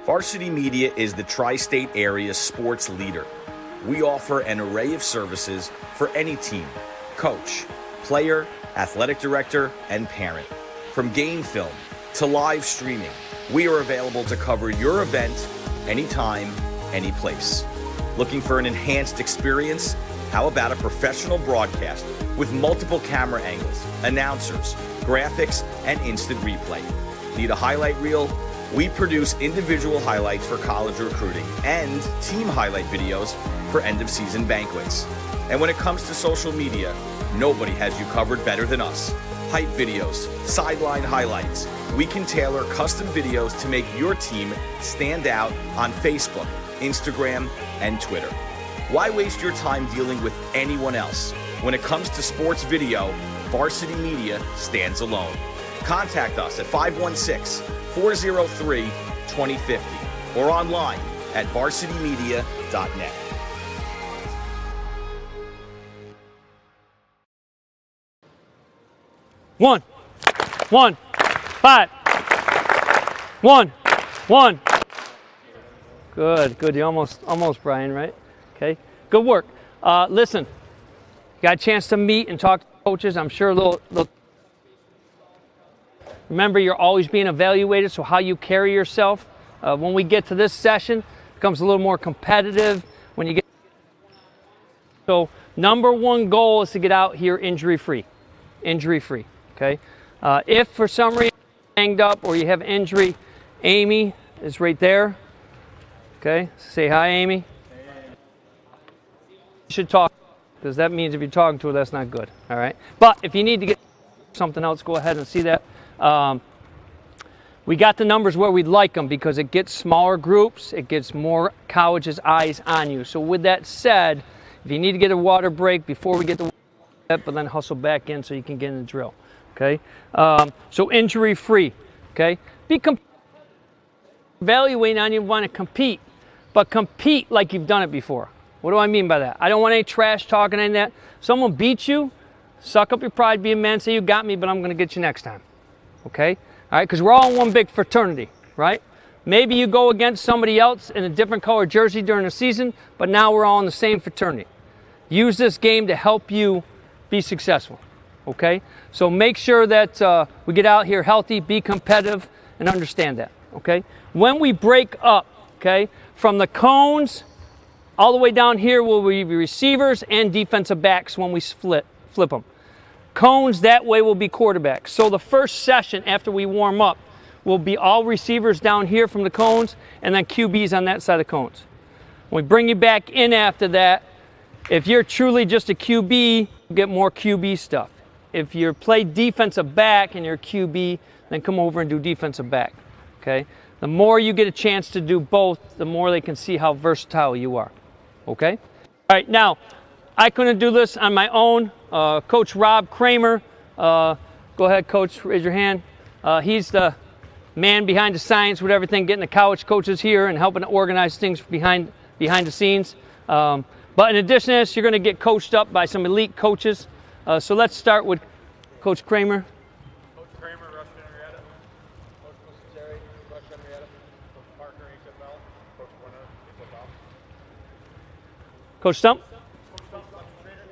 Varsity Media is the tri-state area sports leader. We offer an array of services for any team, coach, player, athletic director, and parent. From game film to live streaming, we are available to cover your event anytime, any place. Looking for an enhanced experience? How about a professional broadcast with multiple camera angles, announcers, graphics, and instant replay? Need a highlight reel? We produce individual highlights for college recruiting and team highlight videos for end-of-season banquets. And when it comes to social media, nobody has you covered better than us. Hype videos, sideline highlights. We can tailor custom videos to make your team stand out on Facebook, Instagram, and Twitter. Why waste your time dealing with anyone else? When it comes to sports video, Varsity Media stands alone. Contact us at 516-403-2050 or online at varsitymedia.net. One, 5, 1. Good. You almost, Brian, right? Okay, good work. Listen, you got a chance to meet and talk to coaches. I'm sure they'll. Remember, you're always being evaluated, so how you carry yourself. When we get to this session, it becomes a little more competitive. When you get so, number one goal is to get out here injury-free. Injury-free. Okay. If for some reason you're banged up or you have injury, Amy is right there. Okay. Say hi, Amy. You should talk, because that means if you're talking to her, that's not good. All right. But if you need to get something else, go ahead and see that. We got the numbers where we'd like them because it gets smaller groups. It gets more colleges' eyes on you. So with that said, if you need to get a water break before we get the but then hustle back in so you can get in the drill. Okay. So injury free. Okay. Evaluating on you want to compete, but compete like you've done it before. What do I mean by that? I don't want any trash talking and that. Someone beats you, suck up your pride, be a man, say you got me, but I'm going to get you next time. Okay? All right? Because we're all in one big fraternity, right? Maybe you go against somebody else in a different color jersey during the season, but now we're all in the same fraternity. Use this game to help you be successful. Okay? So make sure that we get out here healthy, be competitive, and understand that. Okay? When we break up, okay, from the cones all the way down here will be receivers and defensive backs when we flip them. Cones that way will be quarterbacks. So the first session after we warm up will be all receivers down here from the cones and then QBs on that side of the cones. When we bring you back in after that, if you're truly just a QB, you get more QB stuff. If you play defensive back and you're QB, then come over and do defensive back. Okay? The more you get a chance to do both, the more they can see how versatile you are. Okay? All right, now, I couldn't do this on my own. Coach Rob Kramer, go ahead, Coach, raise your hand. He's the man behind the science with everything, getting the college coaches here and helping to organize things behind the scenes. But in addition to this, you're going to get coached up by some elite coaches. So let's start with Coach Kramer. Coach Kramer, Rush Henrietta. Coach Terry, Rush Henrietta. Coach Parker, HFL. Coach Warner, HFL. Coach Stump. Coach Stump, Coach Trainer.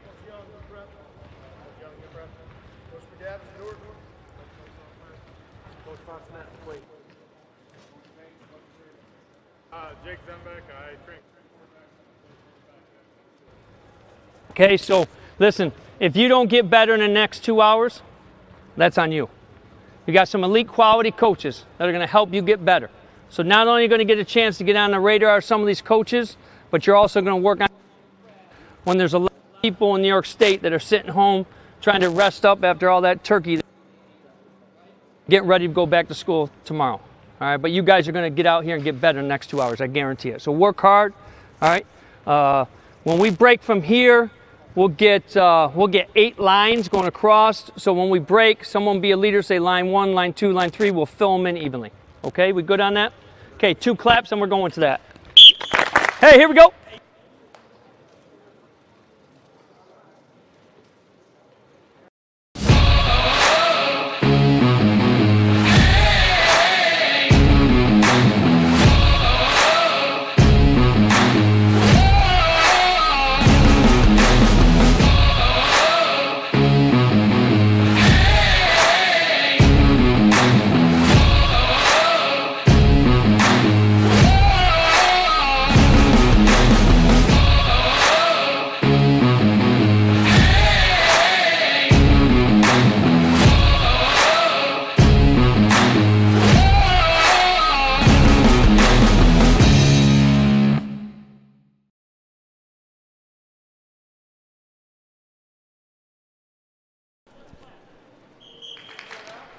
Coach Young, Prep. Coach Young, Prep. Coach McGavin, Newark. Coach Fontanet, Wait. Jake Zembeck, I train. Okay, so listen, if you don't get better in the next 2 hours, that's on you. You got some elite quality coaches that are going to help you get better. So not only are you going to get a chance to get on the radar of some of these coaches, but you're also going to work on when there's a lot of people in New York State that are sitting home trying to rest up after all that turkey, get ready to go back to school tomorrow. All right, but you guys are going to get out here and get better in the next 2 hours, I guarantee it. So work hard. All right. When we break from here, we'll get 8 lines going across. So when we break, someone be a leader, say line 1, line 2, line 3. We'll fill them in evenly. Okay, we good on that? Okay, 2 claps and we're going to that. Hey, here we go.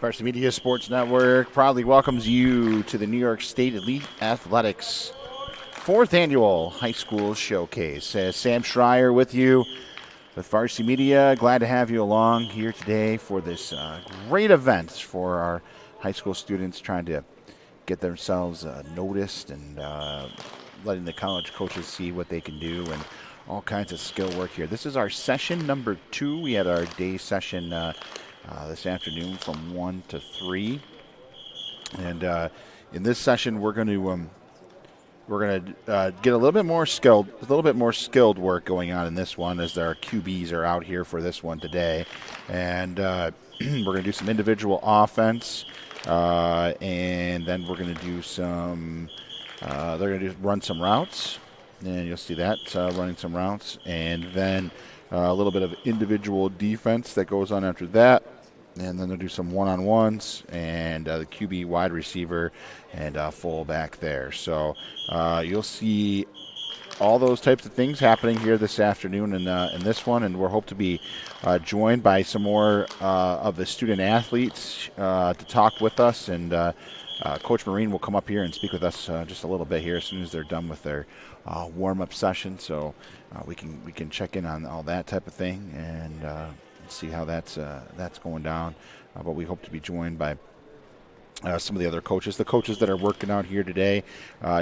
Varsity Media Sports Network proudly welcomes you to the New York State Elite Athletics 4th Annual High School Showcase. Sam Schreier with you with Varsity Media. Glad to have you along here today for this great event for our high school students trying to get themselves noticed and letting the college coaches see what they can do and all kinds of skill work here. This is our session number 2. We had our day session this afternoon from 1 to 3, and in this session we're going to get a little bit more skilled work going on in this one, as our QBs are out here for this one today, and we're going to do some individual offense, and then we're going to do some. They're going to run some routes, and you'll see that running some routes, and then a little bit of individual defense that goes on after that. And then they'll do some one-on-ones and the QB, wide receiver, and fullback there. So you'll see all those types of things happening here this afternoon in this one. And we're hope to be joined by some more of the student athletes to talk with us. And Coach Marine will come up here and speak with us just a little bit here as soon as they're done with their warm-up session. So we can check in on all that type of thing and see how that's going down, but we hope to be joined by some of the other coaches. The coaches that are working out here today,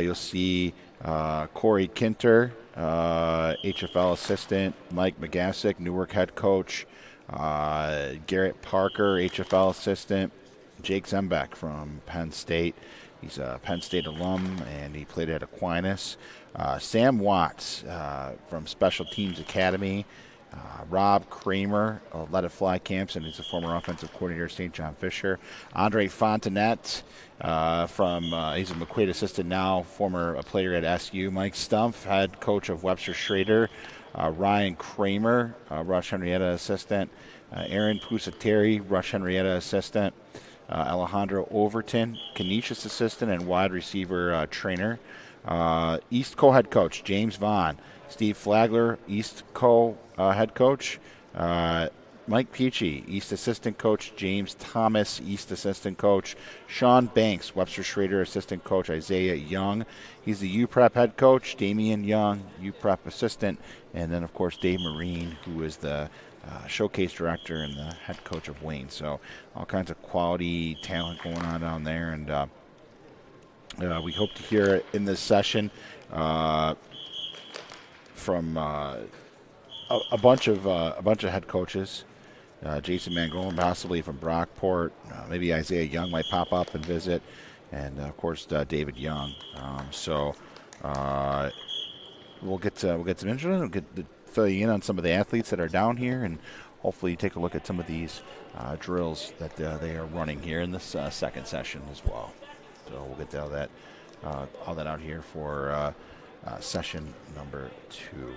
you'll see Corey Kinter, HFL assistant, Mike McGassick, Newark head coach, Garrett Parker, HFL assistant, Jake Zembeck from Penn State. He's a Penn State alum, and he played at Aquinas. Sam from Special Teams Academy. Rob Kramer led at Fly Camps, and he's a former offensive coordinator at St. John Fisher. Andre Fontanet he's a McQuaid assistant now, former player at SU. Mike Stumpf, head coach of Webster Schrader. Ryan Kramer, Rush Henrietta assistant. Aaron Pusateri, Rush Henrietta assistant. Alejandro Overton, Canisius assistant and wide receiver trainer. East Co head coach James Vaughn. Steve Flagler, East Co head coach. Mike Peachy, East assistant coach. James Thomas, East assistant coach. Sean Banks, Webster Schrader assistant coach. Isaiah Young, he's the UPrep head coach. Damian Young, UPrep assistant. And then, of course, Dave Marine, who is the showcase director and the head coach of Wayne. So all kinds of quality talent going on down there. And we hope to hear in this session from a bunch of head coaches. Jason Mangolan, possibly from Brockport. Maybe Isaiah Young might pop up and visit, and of course David Young. So we'll get some interest. We'll get to fill you in on some of the athletes that are down here, and hopefully take a look at some of these drills that they are running here in this second session as well. So we'll get to all that out here for session number 2.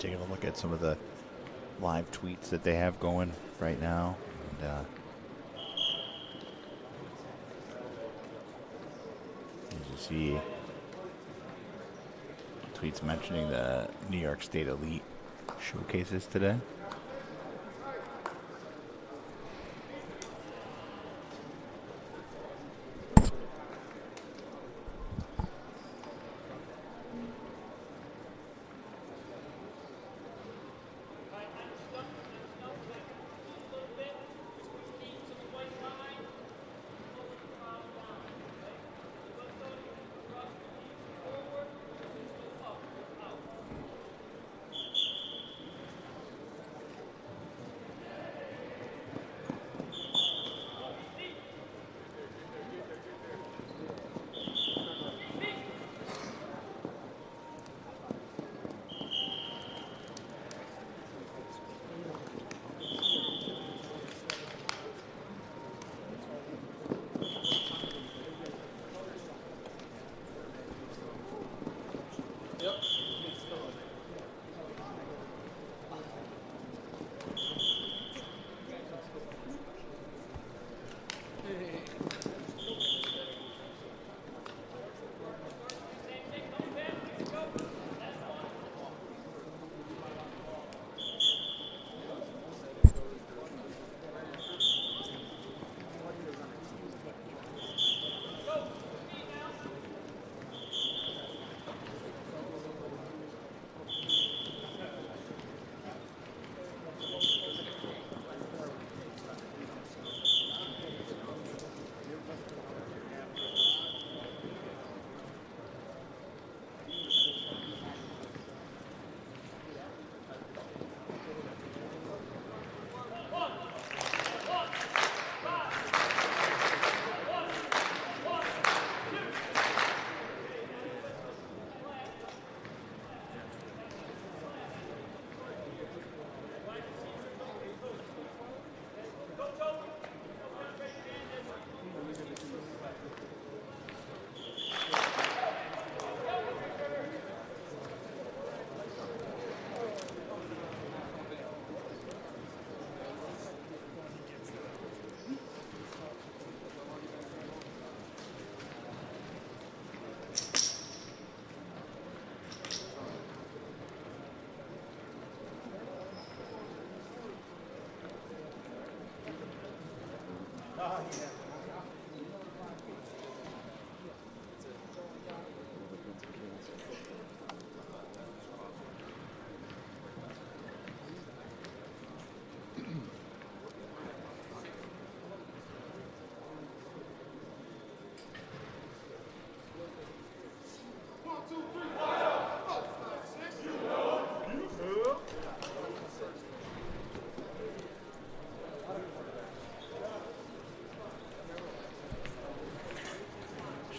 taking a look at some of the live tweets that they have going right now. And, as you see, tweets mentioning the New York State Elite showcases today.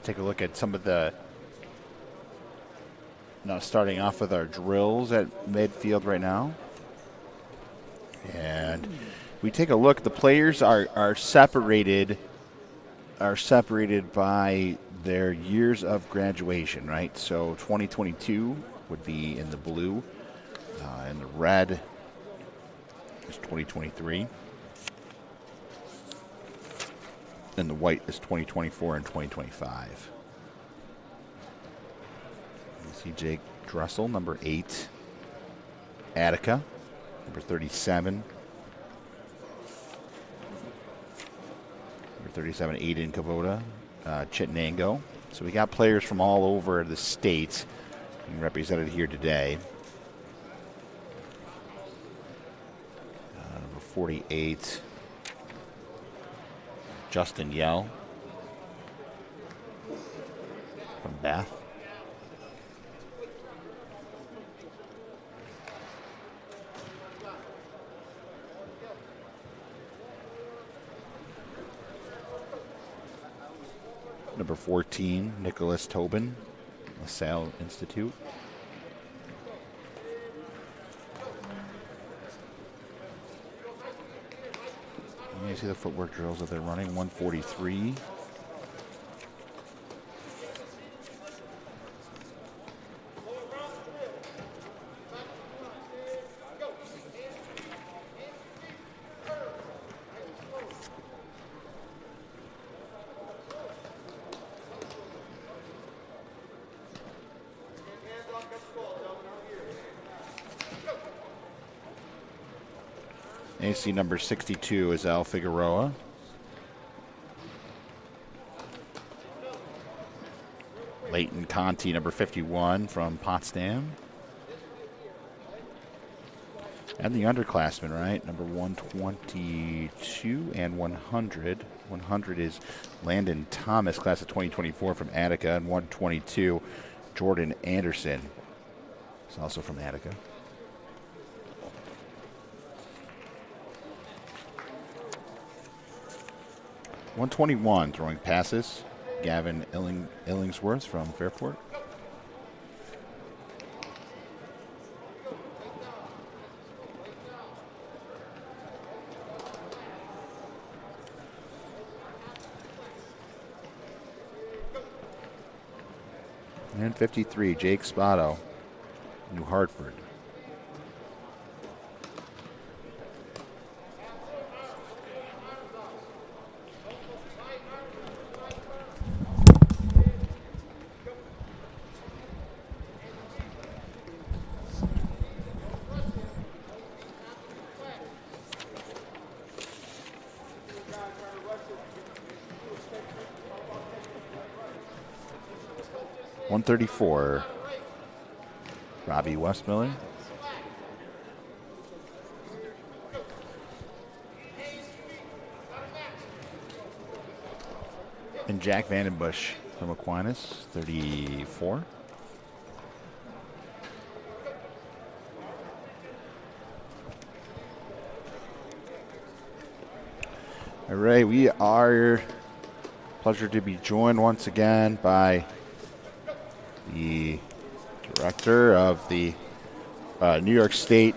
Take a look at some of the, now starting off with our drills at midfield right now. And we take a look, the players are separated by their years of graduation, right? So 2022 would be in the blue, and the red is 2023. And the white is 2024 and 2025. You see Jake Dressel, number 8. Attica, number 37. Number 37, Aiden Kavoda, Chitnango. So we got players from all over the state being represented here today. Number 48. Justin Yell from Bath. Number 14, Nicholas Tobin, LaSalle Institute. You see the footwork drills that they're running. 143. AC number 62 is Al Figueroa. Leighton Conti, number 51 from Potsdam. And the underclassmen, right? Number 122 and 100. 100 is Landon Thomas, class of 2024 from Attica. And 122, Jordan Anderson. He's also from Attica. .121 throwing passes. Gavin Illingsworth from Fairport. And 53, Jake Spotto, New Hartford. .134, Robbie Westmiller. And Jack Vandenbush from Aquinas, 34. All right, we are pleasure to be joined once again by the director of the New York State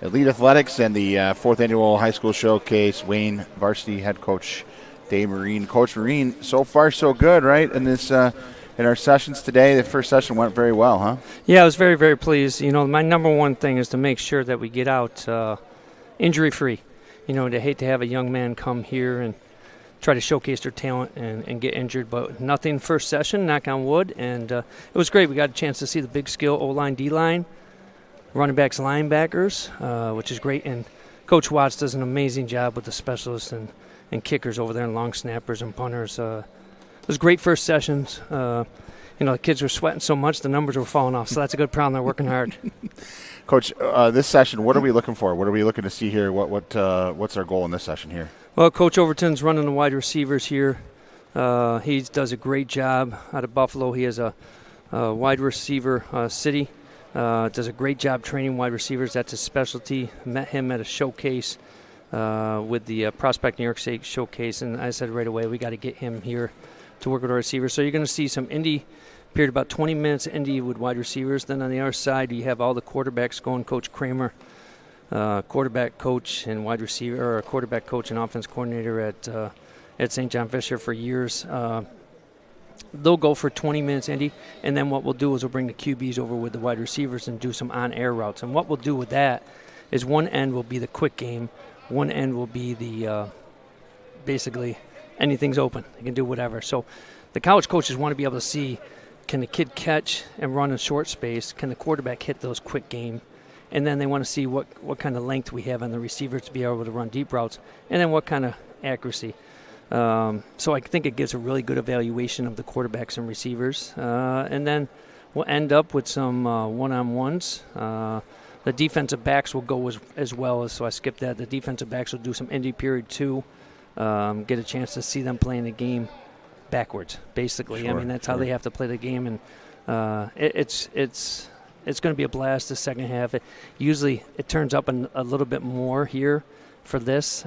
Elite Athletics and the 4th Annual High School Showcase, Wayne Varsity head coach Dave Marine. Coach Marine, so far so good, right? In this in our sessions today, the first session went very well, huh? Yeah, I was very, very pleased. You know, my number one thing is to make sure that we get out injury-free. You know, to hate to have a young man come here and try to showcase their talent and get injured, but nothing first session, knock on wood, and it was great. We got a chance to see the big skill O-line, D-line, running backs, linebackers, which is great, and Coach Watts does an amazing job with the specialists and kickers over there and long snappers and punters. It was great first sessions. You know, the kids were sweating so much the numbers were falling off, so that's a good problem. They're working hard. Coach, this session, what are we looking for? What are we looking to see here? What's our goal in this session here? Well, Coach Overton's running the wide receivers here. He does a great job out of Buffalo. He has a wide receiver city. Does a great job training wide receivers. That's his specialty. Met him at a showcase with the Prospect New York State showcase, and I said right away we got to get him here to work with our receivers. So you're going to see some Indy period, about 20 minutes Indy with wide receivers. Then on the other side you have all the quarterbacks going. Coach Kramer, quarterback coach and wide receiver, or quarterback coach and offense coordinator at St. John Fisher for years. They'll go for 20 minutes, Indy, and then what we'll do is we'll bring the QBs over with the wide receivers and do some on-air routes. And what we'll do with that is one end will be the quick game, one end will be the basically anything's open. You can do whatever. So the college coaches want to be able to see, can the kid catch and run in short space? Can the quarterback hit those quick game? And then they want to see what kind of length we have on the receivers to be able to run deep routes, and then what kind of accuracy. So I think it gives a really good evaluation of the quarterbacks and receivers. And then we'll end up with some one-on-ones. The defensive backs will go as well, so I skipped that. The defensive backs will do some Indy period 2, get a chance to see them playing the game backwards, basically. Sure, I mean, that's how they have to play the game, and it's going to be a blast the second half. Usually it turns up a little bit more here for this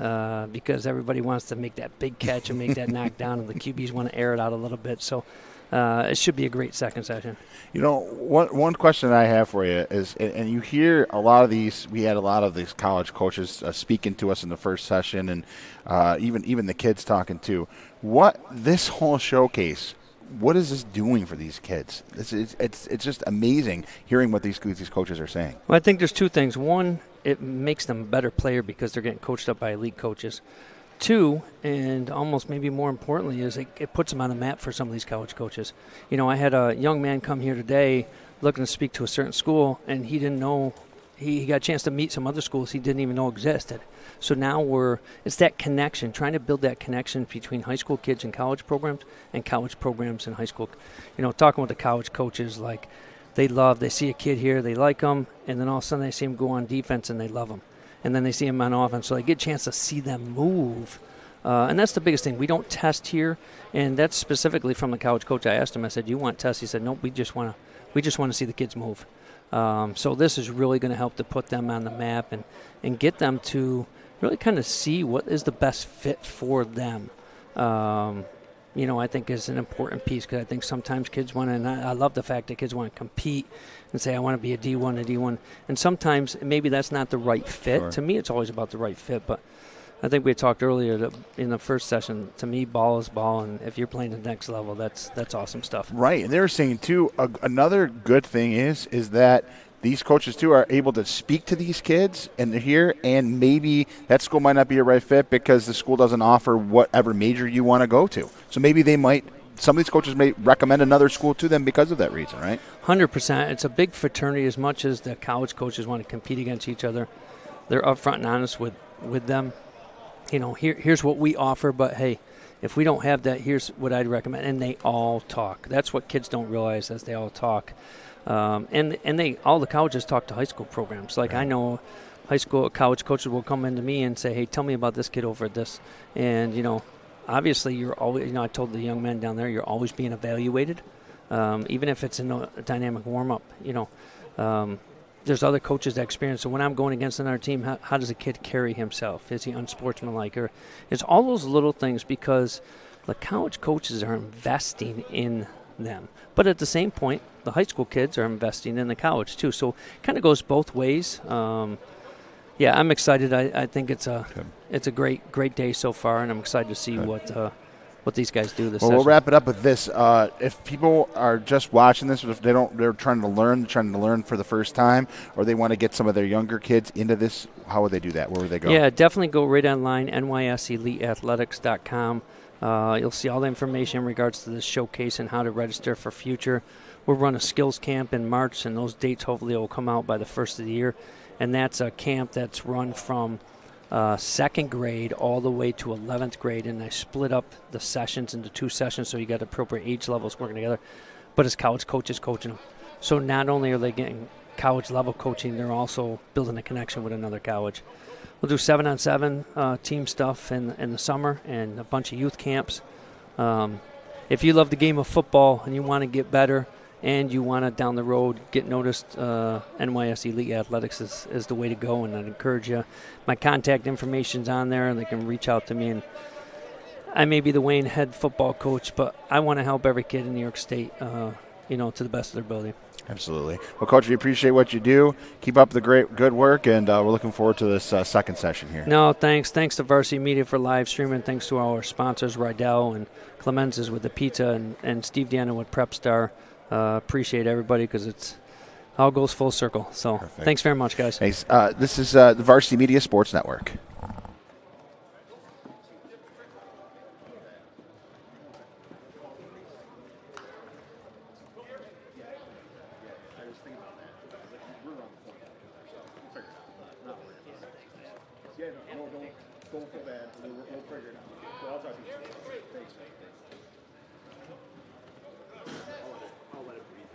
because everybody wants to make that big catch and make that knockdown, and the QBs want to air it out a little bit. So it should be a great second session. You know, one question I have for you is, and you hear a lot of these, we had a lot of these college coaches speaking to us in the first session, and even the kids talking too. What this whole showcase, what is this doing for these kids? It's just amazing hearing what these coaches are saying. Well, I think there's two things. One, it makes them a better player because they're getting coached up by elite coaches. Two, and almost maybe more importantly, is it puts them on the map for some of these college coaches. You know, I had a young man come here today looking to speak to a certain school, and he didn't know he got a chance to meet some other schools he didn't even know existed. So now it's that connection, trying to build that connection between high school kids and college programs and college programs and high school. Talking with the college coaches, like they see a kid here, they like them, and then all of a sudden they see him go on defense and they love him. And then they see him on offense, so they get a chance to see them move. And that's the biggest thing. We don't test here, and that's specifically from the college coach. I asked him, I said, "You want tests?" He said, "Nope, we just want to see the kids move." So this is really going to help to put them on the map and get them to really kind of see what is the best fit for them. I think is an important piece, because I think sometimes kids want to, and I love the fact that kids want to compete and say, I want to be a D1. And sometimes maybe that's not the right fit. Sure. To me, it's always about the right fit, but I think we talked earlier that in the first session, to me, ball is ball, and if you're playing the next level, that's awesome stuff. Right, and they were saying, too, another good thing is that these coaches, too, are able to speak to these kids and they're here, and maybe that school might not be a right fit because the school doesn't offer whatever major you want to go to. So maybe some of these coaches may recommend another school to them because of that reason, right? 100%. It's a big fraternity. As much as the college coaches want to compete against each other, they're upfront and honest with them. Here's what we offer, but hey, if we don't have that, here's what I'd recommend. And they all talk. That's what kids don't realize, is they all talk. And all the colleges talk to high school programs. Like, I know college coaches will come into me and say, hey, tell me about this kid over at this. And, obviously you're always, I told the young men down there, you're always being evaluated, even if it's in a dynamic warm-up. There's other coaches that experience. So when I'm going against another team, how does a kid carry himself? Is he unsportsmanlike? Or it's all those little things, because the college coaches are investing in them. But at the same point, the high school kids are investing in the college too. So it kind of goes both ways. I'm excited. I think it's a great day so far, and I'm excited to see what these guys do this session. We'll wrap it up with this. If people are just watching this, or if they're trying to learn for the first time, or they want to get some of their younger kids into this, how would they do that? Where would they go? Yeah, definitely go right online, NYSEliteathletics.com. You'll see all the information in regards to this showcase and how to register for future. We'll run a skills camp in March, and those dates hopefully will come out by the first of the year. And that's a camp that's run from second grade all the way to 11th grade, and I split up the sessions into 2 sessions, so you got appropriate age levels working together. But it's college coaches coaching them. So not only are they getting college level coaching, they're also building a connection with another college. We'll do 7-on-7 team stuff in the summer, and a bunch of youth camps. If you love the game of football and you want to get better, and you want to down the road get noticed, NYS Elite Athletics is the way to go, and I'd encourage you. My contact information's on there, and they can reach out to me. And I may be the Wayne head football coach, but I want to help every kid in New York State, to the best of their ability. Absolutely. Well, Coach, we appreciate what you do. Keep up the good work, and we're looking forward to this second session here. No, thanks. Thanks to Varsity Media for live streaming. Thanks to our sponsors, Rydell and Clemenza's with the pizza, and Steve Deanna with Prep Star. Appreciate everybody, because it's all goes full circle. So Perfect. Thanks very much, guys. Thanks. This is the Varsity Media Sports Network. Don't feel bad. We'll figure it out. So I'll talk to you. Thanks. I'll let it breathe.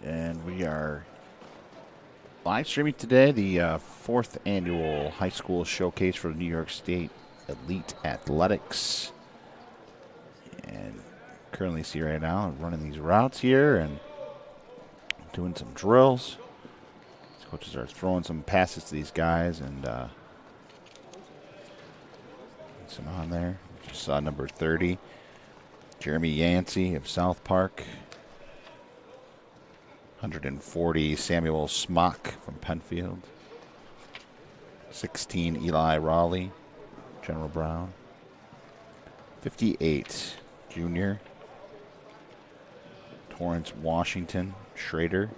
And we are live streaming today the fourth annual high school showcase for New York State Elite Athletics. And currently see right now I'm running these routes here and doing some drills. These coaches are throwing some passes to these guys and some on there. Just saw number 30, Jeremy Yancey of South Park. 140, Samuel Smock from Penfield. 16, Eli Raleigh, General Brown. 58, Junior. Torrance Washington, Schrader.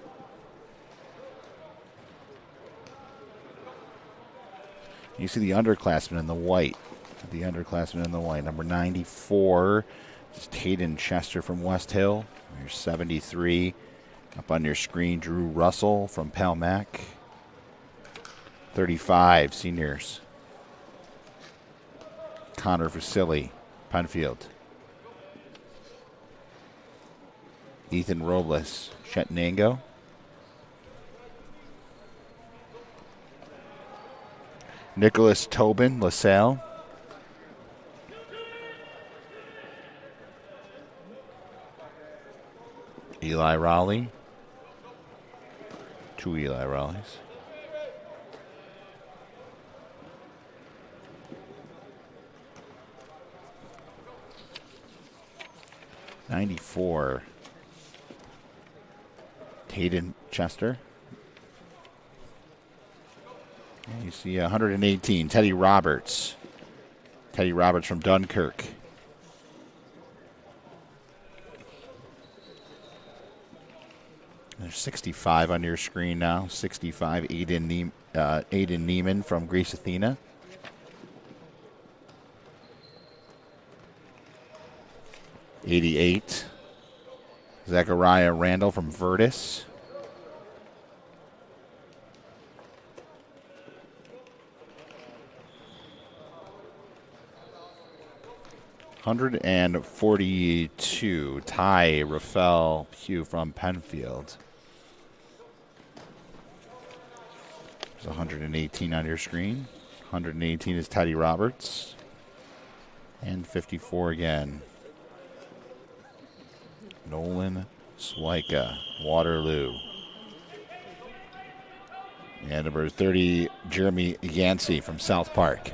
You see the underclassmen in the white. Number 94 is Tayden Chester from West Hill. Number 73. Up on your screen, Drew Russell from Palmac. 35, seniors. Connor Vasili, Penfield. Ethan Robles, Chettenango. Nicholas Tobin, LaSalle. Eli Raleigh. 2 Eli Raleighs. '94. Tayden Chester. And you see 118. Teddy Roberts. Teddy Roberts from Dunkirk. There's 65 on your screen now. 65, Aiden Neiman from Greece Athena. '88, Zachariah Randall from Virtus. '42, Ty Rafael Pugh from Penfield. There's 118 on your screen. 118 is Teddy Roberts. And 54 again. Nolan Swyka, Waterloo. And number 30, Jeremy Yancey from South Park.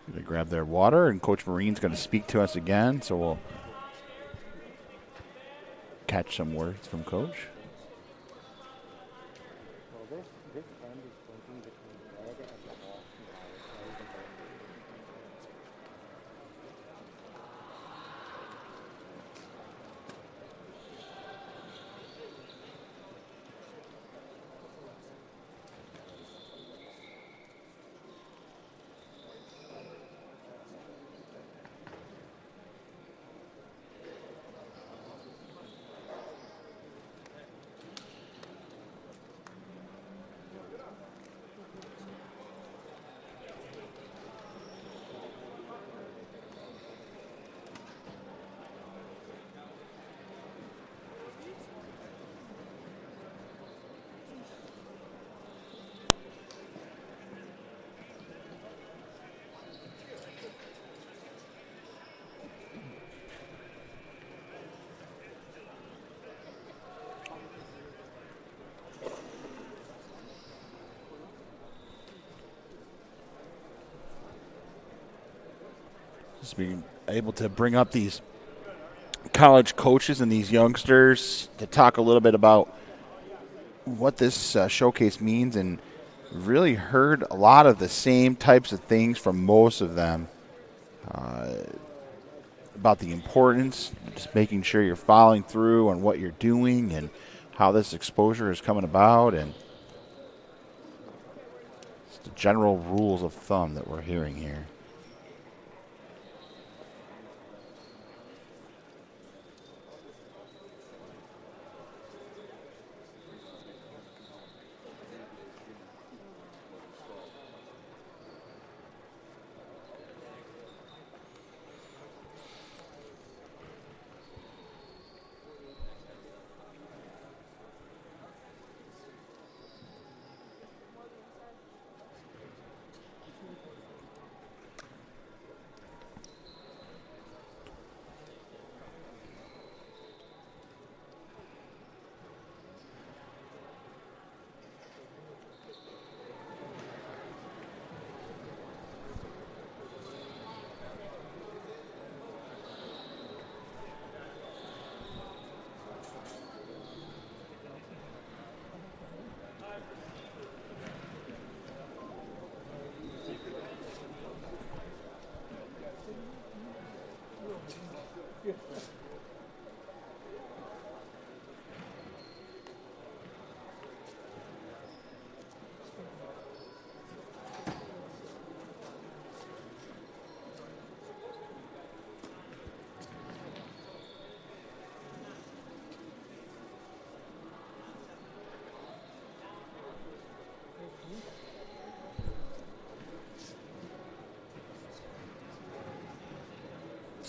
Going to grab their water, and Coach Marine's going to speak to us again, so we'll catch some words from Coach. Just being able to bring up these college coaches and these youngsters to talk a little bit about what this showcase means, and really heard a lot of the same types of things from most of them about the importance, just making sure you're following through on what you're doing and how this exposure is coming about, and just the general rules of thumb that we're hearing here.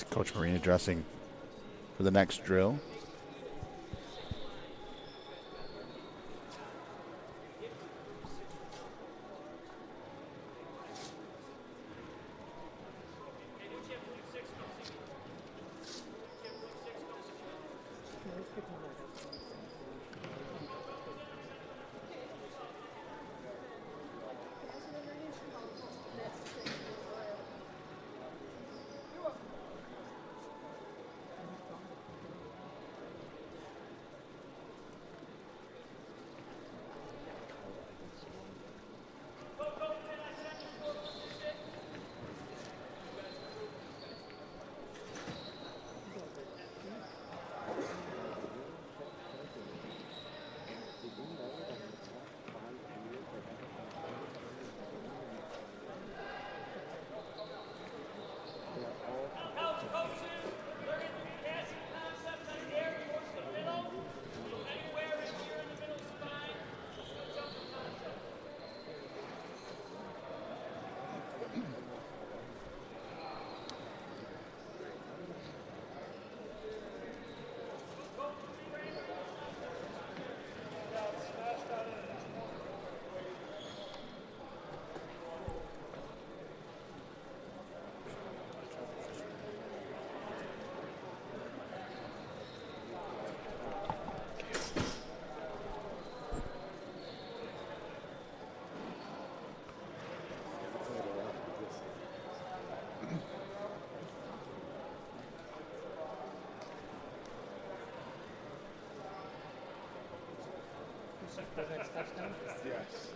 Coach Marine addressing for the next drill. Yes.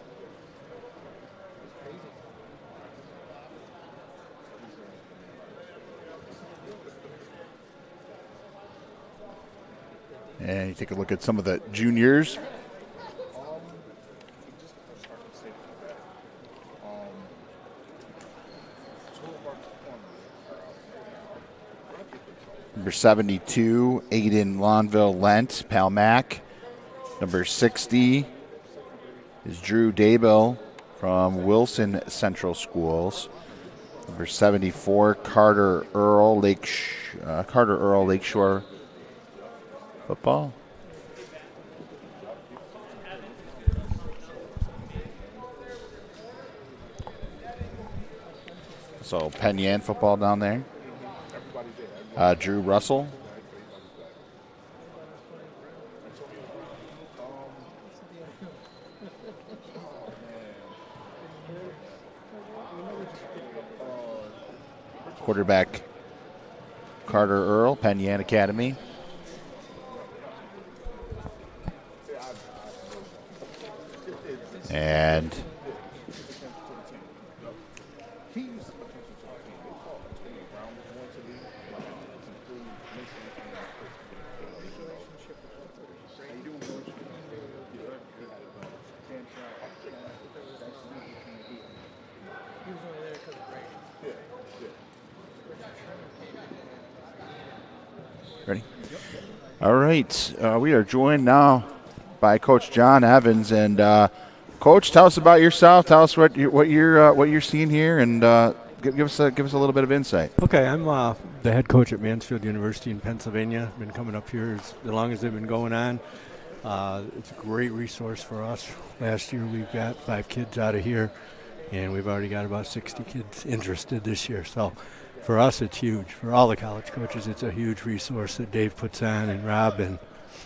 And you take a look at some of the juniors. Number 72, Aiden Lonville Lent, Pal Mac. Number 60 is Drew Daybell from Wilson Central Schools. Number 74, Carter Earl, Lakeshore Football. So Penn Yan football down there. Drew Russell. Quarterback Carter Earl, Penn Yan Academy. And ready? All right, we are joined now by Coach John Evans, and Coach, tell us about yourself. Tell us what you're seeing here, and give us a little bit of insight. Okay, I'm the head coach at Mansfield University in Pennsylvania. Been coming up here as long as they've been going on. It's a great resource for us. Last year we got 5 kids out of here, and we've already got about 60 kids interested this year. So for us, it's huge. For all the college coaches, it's a huge resource that Dave puts on, and Rob, and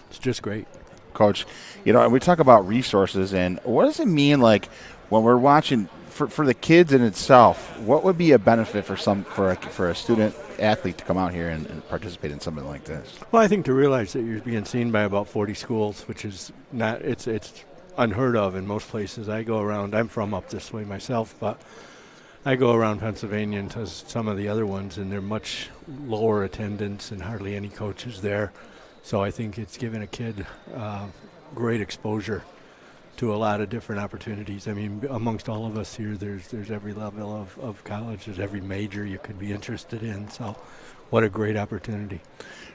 it's just great. Coach, we talk about resources, and what does it mean, like, when we're watching for the kids in itself? What would be a benefit for a student athlete to come out here and participate in something like this? Well, I think to realize that you're being seen by about 40 schools, which is not it's unheard of in most places. I go around. I'm from up this way myself, but I go around Pennsylvania and to some of the other ones, and they're much lower attendance and hardly any coaches there. So I think it's given a kid great exposure to a lot of different opportunities. I mean, amongst all of us here, there's every level of college, there's every major you could be interested in. So what a great opportunity.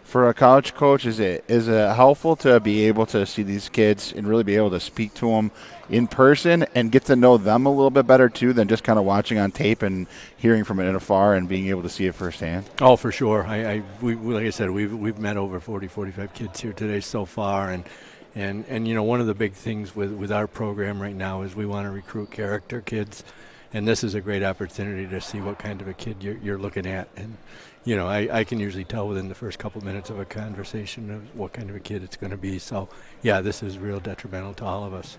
For a college coach, is it helpful to be able to see these kids and really be able to speak to them in person and get to know them a little bit better too than just kind of watching on tape and hearing from it afar and being able to see it firsthand? Oh, for sure. We like I said, we've met over 45 kids here today so far, and one of the big things with our program right now is we want to recruit character kids, and this is a great opportunity to see what kind of a kid you're looking at. And I can usually tell within the first couple minutes of a conversation of what kind of a kid it's going to be. So yeah, this is real detrimental to all of us.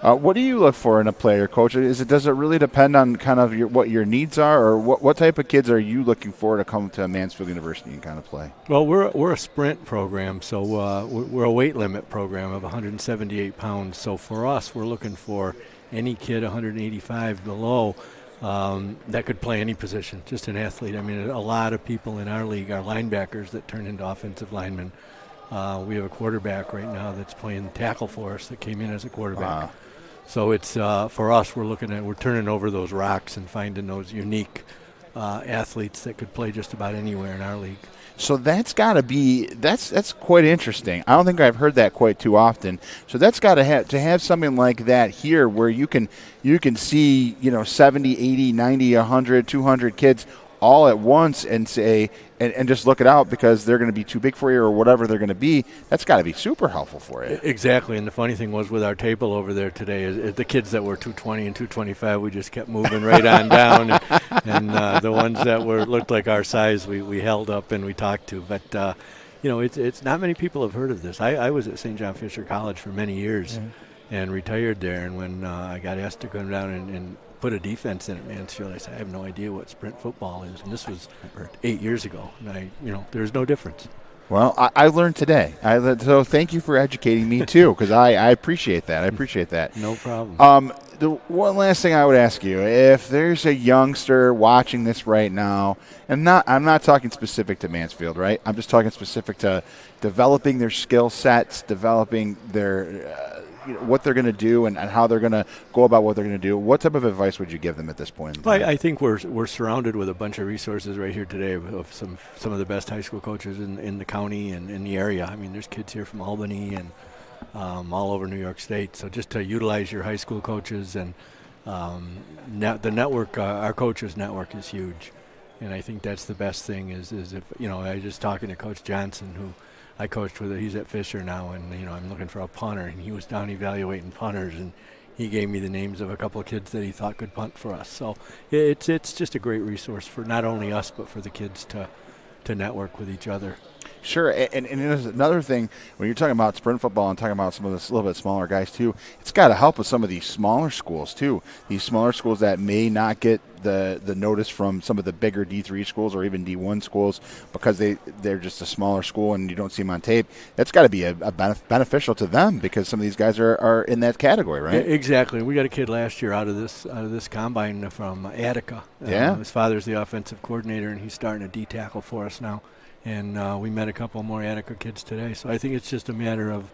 What do you look for in a player, Coach? Does it really depend on kind of what your needs are, or what type of kids are you looking for to come to Mansfield University and kind of play? Well, we're a sprint program, so we're a weight limit program of 178 pounds. So for us, we're looking for any kid 185 below that could play any position, just an athlete. I mean, a lot of people in our league are linebackers that turn into offensive linemen. We have a quarterback right now that's playing tackle for us that came in as a quarterback. So it's for us, we're turning over those rocks and finding those unique athletes that could play just about anywhere in our league. So that's got to be that's quite interesting. I don't think I've heard that quite too often. So that's got to have something like that here, where you can see 70, 80, 90, 100, 200 kids all at once and say and just look it out because they're going to be too big for you or whatever they're going to be. That's got to be super helpful for you. Exactly. And the funny thing was with our table over there today is the kids that were 220 and 225, we just kept moving right on down, and the ones that looked like our size, we held up and we talked to. But it's not many people have heard of this. I was at St. John Fisher College for many years and retired there. And when I got asked to come down and put a defense in at Mansfield, I said, I have no idea what sprint football is. And this was 8 years ago. And there's no difference. Well, I learned today. So thank you for educating me too, because I appreciate that. No problem. The one last thing I would ask you, if there's a youngster watching this right now, and I'm not talking specific to Mansfield, right? I'm just talking specific to developing their skill sets, developing their what they're going to do and how they're going to go about what they're going to do. What type of advice would you give them at this point? Well, I think we're surrounded with a bunch of resources right here today of some of the best high school coaches in the county and in the area. I mean, there's kids here from Albany and all over New York State. So just to utilize your high school coaches and the network, our coaches network is huge. And I think that's the best thing is if, I was just talking to Coach Johnson, who I coached with. He's at Fisher now, and I'm looking for a punter, and he was down evaluating punters, and he gave me the names of a couple of kids that he thought could punt for us. So it's just a great resource for not only us but for the kids to network with each other. Sure, and there's another thing when you're talking about sprint football and talking about some of the little bit smaller guys too. It's got to help with some of these smaller schools too. These smaller schools that may not get the notice from some of the bigger D3 schools or even D1 schools because they're just a smaller school and you don't see them on tape. That's got to be a beneficial to them because some of these guys are in that category, right? Exactly. We got a kid last year out of this combine from Attica. Yeah. His father's the offensive coordinator, and he's starting to D-tackle for us now. And we met a couple more Attica kids today. So I think it's just a matter of,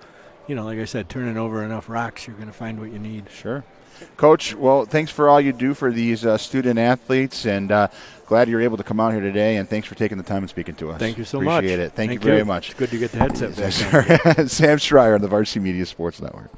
like I said, turning over enough rocks, you're going to find what you need. Sure. Coach, well, thanks for all you do for these student athletes, and glad you're able to come out here today, and thanks for taking the time and speaking to us. Thank you so much. Appreciate it. Thank you very much. It's good to get the headset back. Sam Schreier on the Varsity Media Sports Network.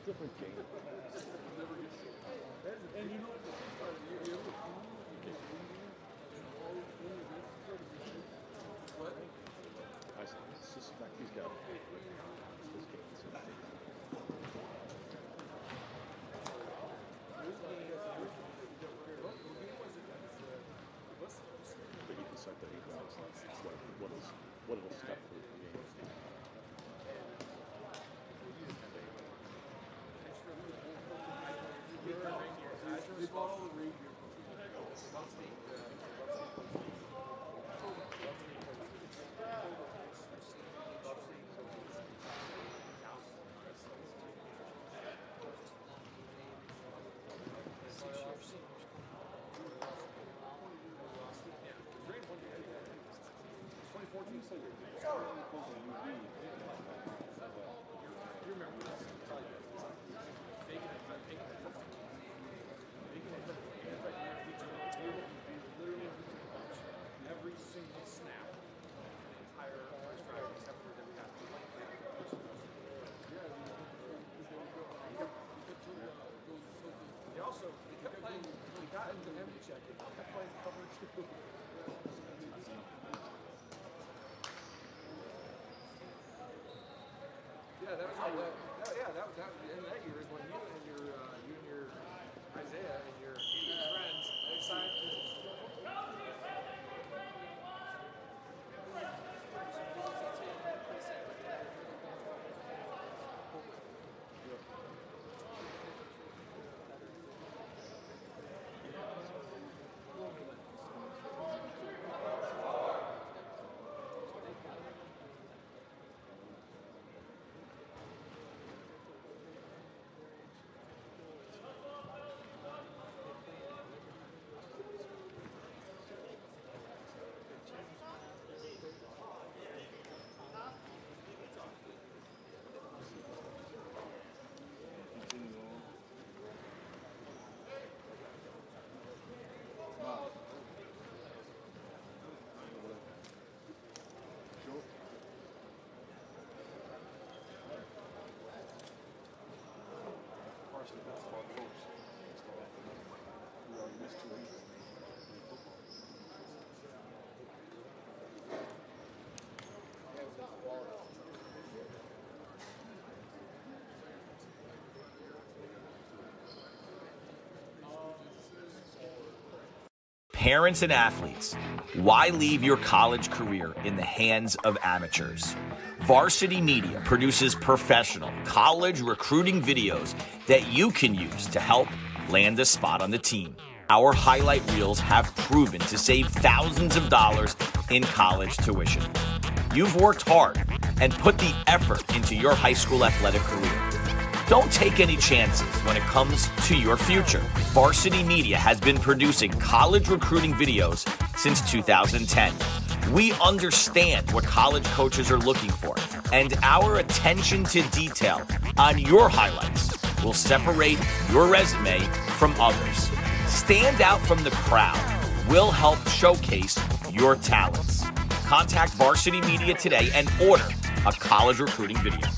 different game. And you know, what? I suspect he's got this game. But he decided that he knows what it'll step through the game. Yeah, that was that in that year is when you and your Isaiah and your friends they signed. Parents and athletes, why leave your college career in the hands of amateurs? Varsity Media produces professional college recruiting videos that you can use to help land a spot on the team. Our highlight reels have proven to save thousands of dollars in college tuition. You've worked hard and put the effort into your high school athletic career. Don't take any chances when it comes to your future. Varsity Media has been producing college recruiting videos since 2010. We understand what college coaches are looking for, and our attention to detail on your highlights will separate your resume from others. Stand out from the crowd. We'll help showcase your talents. Contact Varsity Media today and order a college recruiting video.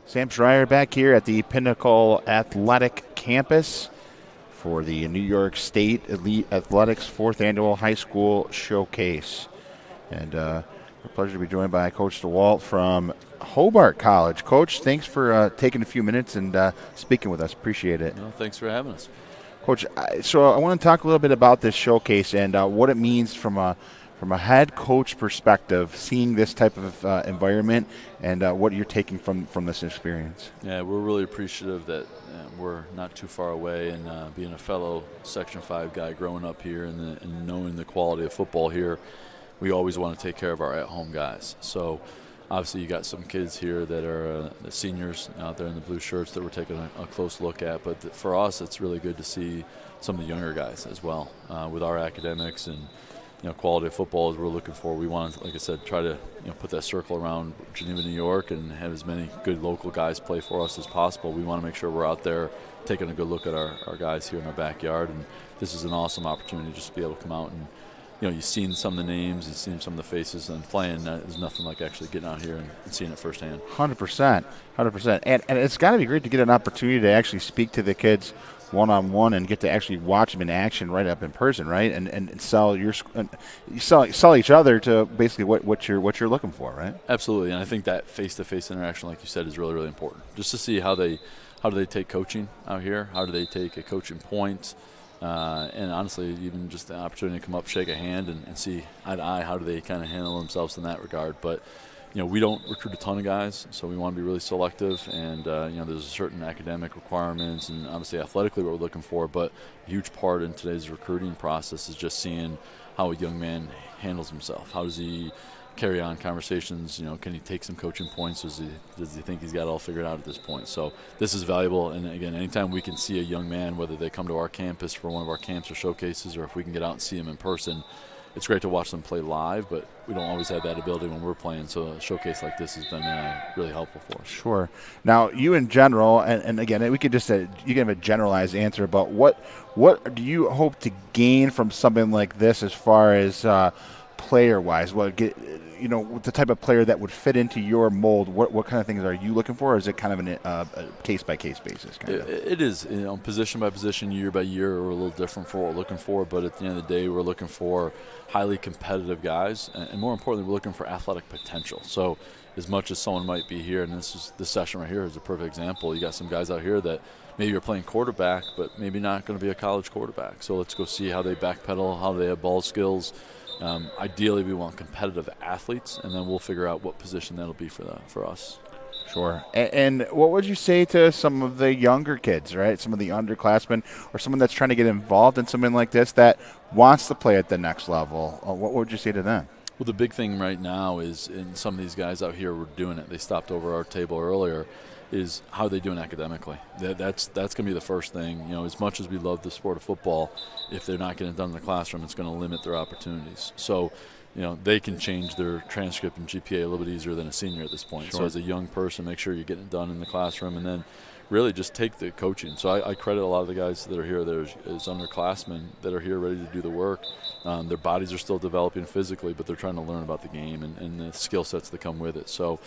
Sam Schreier back here at the Pinnacle Athletic Campus for the New York State Elite Athletics 4th Annual High School Showcase. And a pleasure to be joined by Coach DeWalt from Hobart College. Coach, thanks for taking a few minutes and speaking with us. Appreciate it. No, thanks for having us. Coach, so I want to talk a little bit about this showcase and what it means from a head coach perspective, seeing this type of environment and what you're taking from this experience. Yeah, we're really appreciative that we're not too far away, and being a fellow Section 5 guy growing up here and knowing the quality of football here, we always want to take care of our at-home guys. So obviously you got some kids here that are the seniors out there in the blue shirts that we're taking a close look at, but for us it's really good to see some of the younger guys as well. With our academics and quality of football as we're looking for, we want to, like I said, try to put that circle around Geneva, New York, and have as many good local guys play for us as possible. We want to make sure we're out there taking a good look at our guys here in our backyard, and this is an awesome opportunity just to be able to come out and you've seen some of the names, you've seen some of the faces, and playing is nothing like actually getting out here and seeing it firsthand. 100%. And it's got to be great to get an opportunity to actually speak to the kids one-on-one and get to actually watch them in action right up in person, right? And sell sell each other to basically what you're looking for, right? Absolutely, and I think that face-to-face interaction, like you said, is really, really important. Just to see how do they take coaching out here, how do they take a coaching point, and honestly, even just the opportunity to come up, shake a hand, and see eye to eye how do they kind of handle themselves in that regard. But we don't recruit a ton of guys, so we want to be really selective. And there's certain academic requirements, and obviously athletically what we're looking for. But a huge part in today's recruiting process is just seeing how a young man handles himself. How does he carry on conversations? Can he take some coaching points? Does he think he's got it all figured out at this point? So this is valuable. And again, anytime we can see a young man, whether they come to our campus for one of our camps or showcases, or if we can get out and see him in person, it's great to watch them play live, but we don't always have that ability when we're playing. So a showcase like this has been really helpful for us. Sure. Now, you in general, and again, we could just say you can have a generalized answer, but what do you hope to gain from something like this as far as player-wise? The type of player that would fit into your mold. What kind of things are you looking for? Or is it kind of a case-by-case basis? It is. Position by position, year by year, we're a little different for what we're looking for. But at the end of the day, we're looking for highly competitive guys, and more importantly, we're looking for athletic potential. So, as much as someone might be here, and this session right here is a perfect example. You got some guys out here that maybe are playing quarterback, but maybe not going to be a college quarterback. So let's go see how they backpedal, how they have ball skills. Ideally, we want competitive athletes, and then we'll figure out what position that'll be for us. Sure. And what would you say to some of the younger kids, right? Some of the underclassmen, or someone that's trying to get involved in something like this that wants to play at the next level? What would you say to them? Well, the big thing right now is, and some of these guys out here were doing it, they stopped over our table earlier, is how are they doing academically? That's going to be the first thing. As much as we love the sport of football, if they're not getting it done in the classroom, it's going to limit their opportunities. So, they can change their transcript and GPA a little bit easier than a senior at this point. Sure. So as a young person, make sure you're getting it done in the classroom, and then really just take the coaching. So I credit a lot of the guys that are here as underclassmen that are here ready to do the work. Their bodies are still developing physically, but they're trying to learn about the game and the skill sets that come with it. So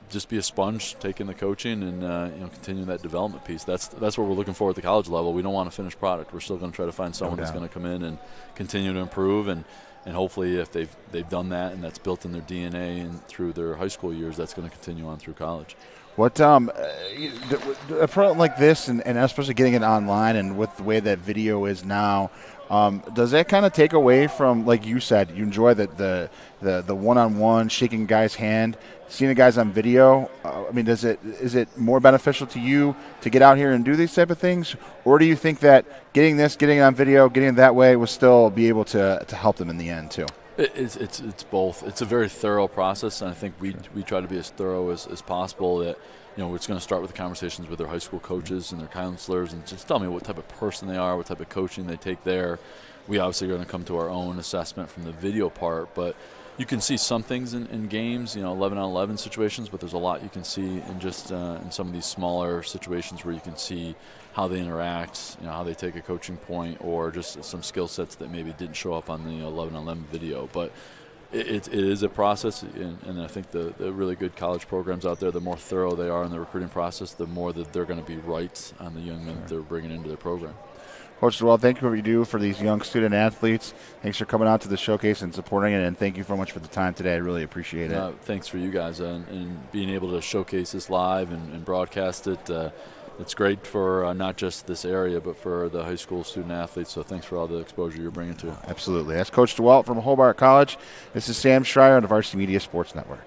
just be a sponge, taking the coaching and continuing that development piece. That's what we're looking for at the college level. We don't want a finished product. We're still going to try to find someone that's going to come in and continue to improve, and hopefully if they've done that and that's built in their DNA and through their high school years, that's going to continue on through college. What a program like this, and especially getting it online and with the way that video is now, does that kind of take away from, like you said, you enjoy the one-on-one, shaking guys' hand, seeing the guys on video? Is it more beneficial to you to get out here and do these type of things, or do you think that getting it on video, getting it that way, will still be able to help them in the end too? It's both. It's a very thorough process, and I think we try to be as thorough as possible. That it's going to start with the conversations with their high school coaches and their counselors, and just tell me what type of person they are, what type of coaching they take there. We obviously are going to come to our own assessment from the video part, but you can see some things in games, 11-on-11 situations, but there's a lot you can see in just in some of these smaller situations where you can see how they interact, how they take a coaching point, or just some skill sets that maybe didn't show up on the 11-on-11 video. But it is a process, and I think the really good college programs out there, the more thorough they are in the recruiting process, the more that they're going to be right on the young men that they're bringing into their program. Coach Dewell, thank you for what you do for these young student athletes. Thanks for coming out to the showcase and supporting it, and thank you so much for the time today. I really appreciate it. Thanks for you guys and being able to showcase this live and broadcast it. It's great for not just this area, but for the high school student athletes. So thanks for all the exposure you're bringing to it. Absolutely. That's Coach DeWalt from Hobart College. This is Sam Schreier on the Varsity Media Sports Network.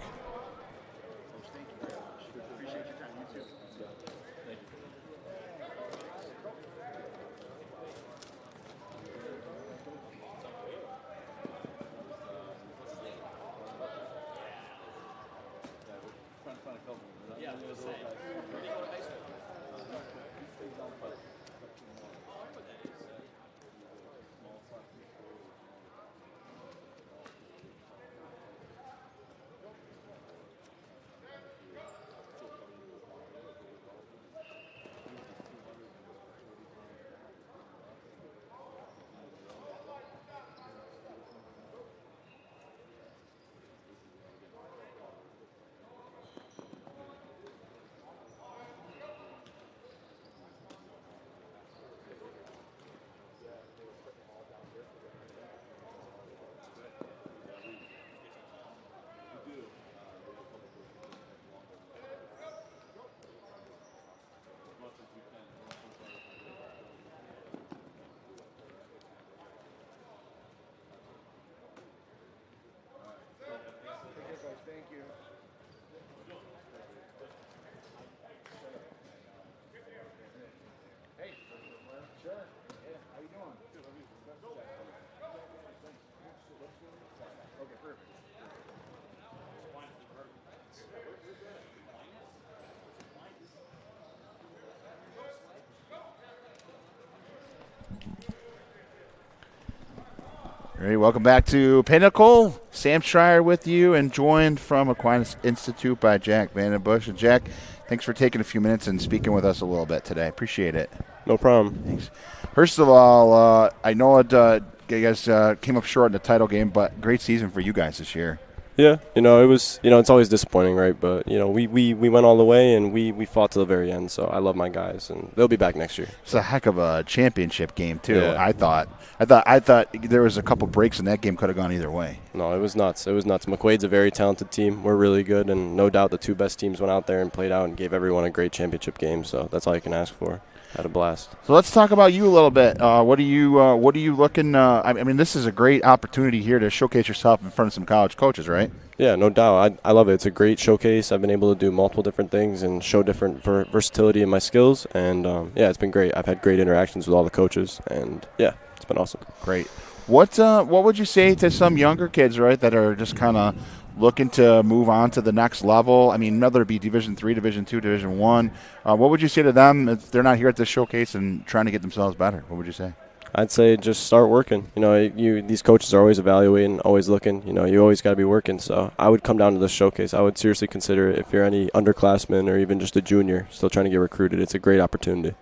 All right, welcome back to Pinnacle. Sam Schreier with you, and joined from Aquinas Institute by Jack Vandenbush. And Jack, thanks for taking a few minutes and speaking with us a little bit today. Appreciate it. No problem. Thanks. First of all, I know you guys came up short in the title game, but great season for you guys this year. Yeah, it was, it's always disappointing, right? But, we went all the way, and we fought to the very end. So I love my guys, and they'll be back next year. It's a heck of a championship game, too. Yeah. I thought there was a couple breaks, and that game could have gone either way. No, it was nuts. McQuaid's a very talented team. We're really good, and no doubt the two best teams went out there and played out and gave everyone a great championship game. So that's all you can ask for. Had a blast. So let's talk about you a little bit. What are you looking? I mean, this is a great opportunity here to showcase yourself in front of some college coaches, right? Yeah, no doubt. I love it. It's a great showcase. I've been able to do multiple different things and show different versatility in my skills. And, it's been great. I've had great interactions with all the coaches. And, yeah, it's been awesome. Great. What would you say to some younger kids, right, that are just kind of looking to move on to the next level? I mean, whether it be Division III, Division II, Division I, what would you say to them if they're not here at this showcase and trying to get themselves better? What would you say? I'd say just start working. These coaches are always evaluating, always looking. You always got to be working. So I would come down to this showcase. I would seriously consider it if you're any underclassman or even just a junior still trying to get recruited. It's a great opportunity.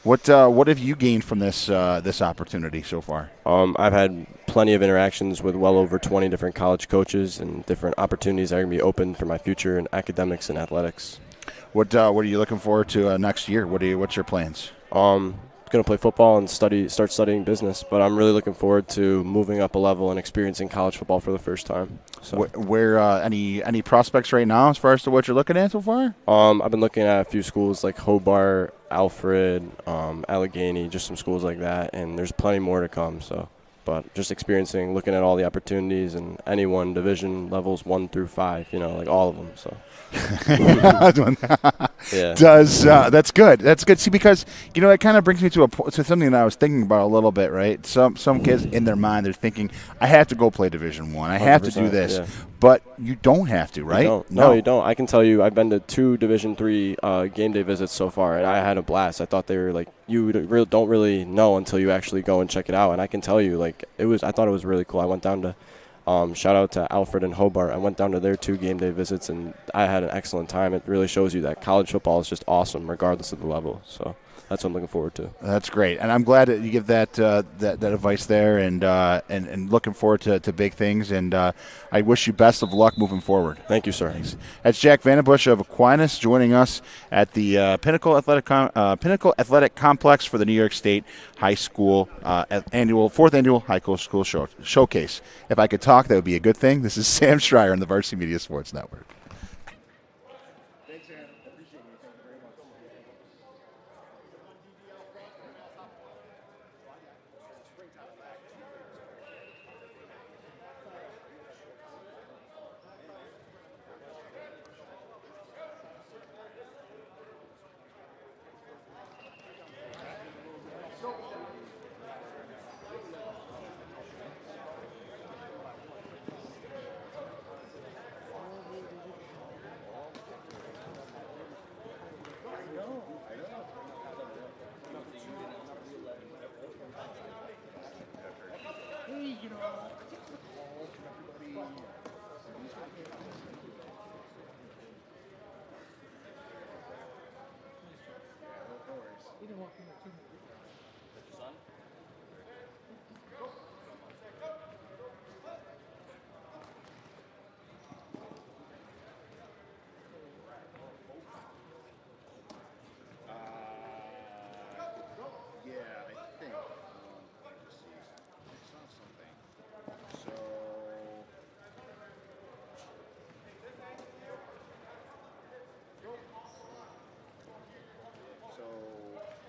What have you gained from this opportunity so far? I've had plenty of interactions with well over 20 different college coaches and different opportunities that are going to be open for my future in academics and athletics. What are you looking forward to next year? What's your plans? Going to play football and start studying business, but I'm really looking forward to moving up a level and experiencing college football for the first time. So, where any prospects right now as far as to what you're looking at so far? I've been looking at a few schools like Hobart, Alfred, Allegheny, just some schools like that, and there's plenty more to come. So, but just looking at all the opportunities and anyone division levels 1 through 5, like all of them. So. Yeah. That's good. That's good. See, because it kind of brings me to something that I was thinking about a little bit. Right. Some kids in their mind they're thinking, I have to go play Division I. I have to do this, but you don't have to, right? No, you don't. I can tell you, I've been to 2 Division III game day visits so far, and I had a blast. I thought they were like you don't really know until you actually go and check it out, and I can tell you, I thought it was really cool. I went down to Shout out to Alfred and Hobart. I went down to their 2 game day visits, and I had an excellent time. It really shows you that college football is just awesome, regardless of the level. So that's what I'm looking forward to. That's great, and I'm glad that you give that that advice there, and looking forward to big things. And I wish you best of luck moving forward. Thank you, sir. Thanks. That's Jack Vandenbush of Aquinas joining us at the Pinnacle Athletic Complex for the New York State High School fourth annual High School Showcase. If I could talk, that would be a good thing. This is Sam Schreier on the Varsity Media Sports Network. Thanks, Aaron. Appreciate you. Thank you very much.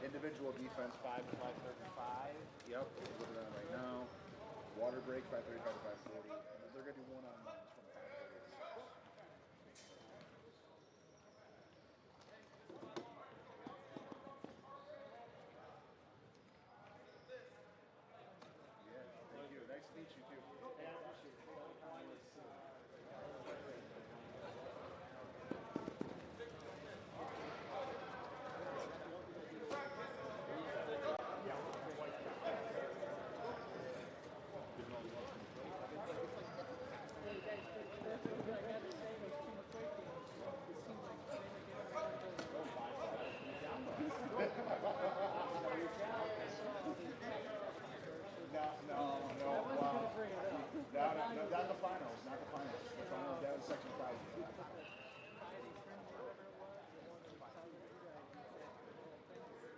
Individual defense 5 to 535. Yep, we're looking at it right now. Water break 535 to 540. They're gonna do one-on-ones from 540 to 6. Yeah, thank you. Nice to meet you too. Not the finals. Not the finals. The finals, that was section 5.